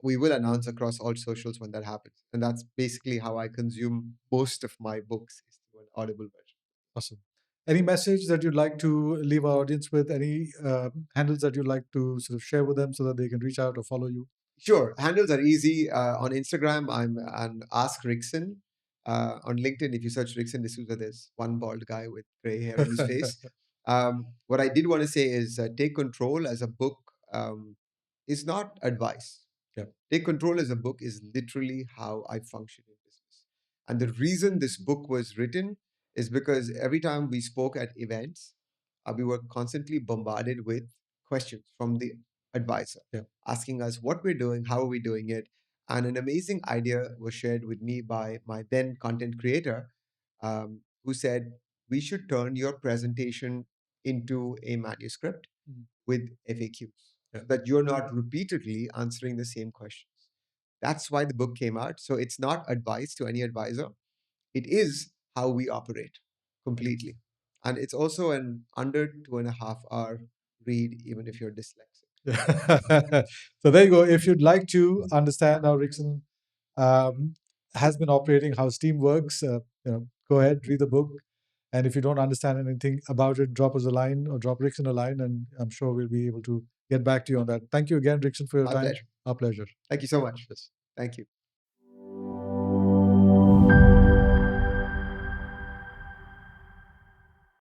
we will announce across all socials when that happens. And that's basically how I consume most of my books is through an audible version. Awesome. Any message that you'd like to leave our audience with? Any handles that you'd like to sort of share with them so that they can reach out or follow you? Sure. Handles are easy. On Instagram, I'm an Ask Rickson. On LinkedIn, if you search Rickson Dsouza, there's one bald guy with gray hair on his face. What I did want to say is Take Control as a book is not advice. Take Control as a book is literally how I function in business. And the reason this book was written is because every time we spoke at events, we were constantly bombarded with questions from the advisor, asking us what we're doing, how are we doing it. And an amazing idea was shared with me by my then content creator, who said, we should turn your presentation into a manuscript with FAQs so that you're not repeatedly answering the same questions. That's why the book came out. So it's not advice to any advisor. It is how we operate completely. And it's also an under 2.5 hour read, even if you're dyslexic. So there you go. If you'd like to understand how Rickson has been operating, how Steam works, go ahead, read the book. And if you don't understand anything about it, drop us a line or drop Rickson a line, and I'm sure we'll be able to get back to you on that. Thank you again, Rickson, for your time. Pleasure. Our pleasure. Thank you so much. Thank you.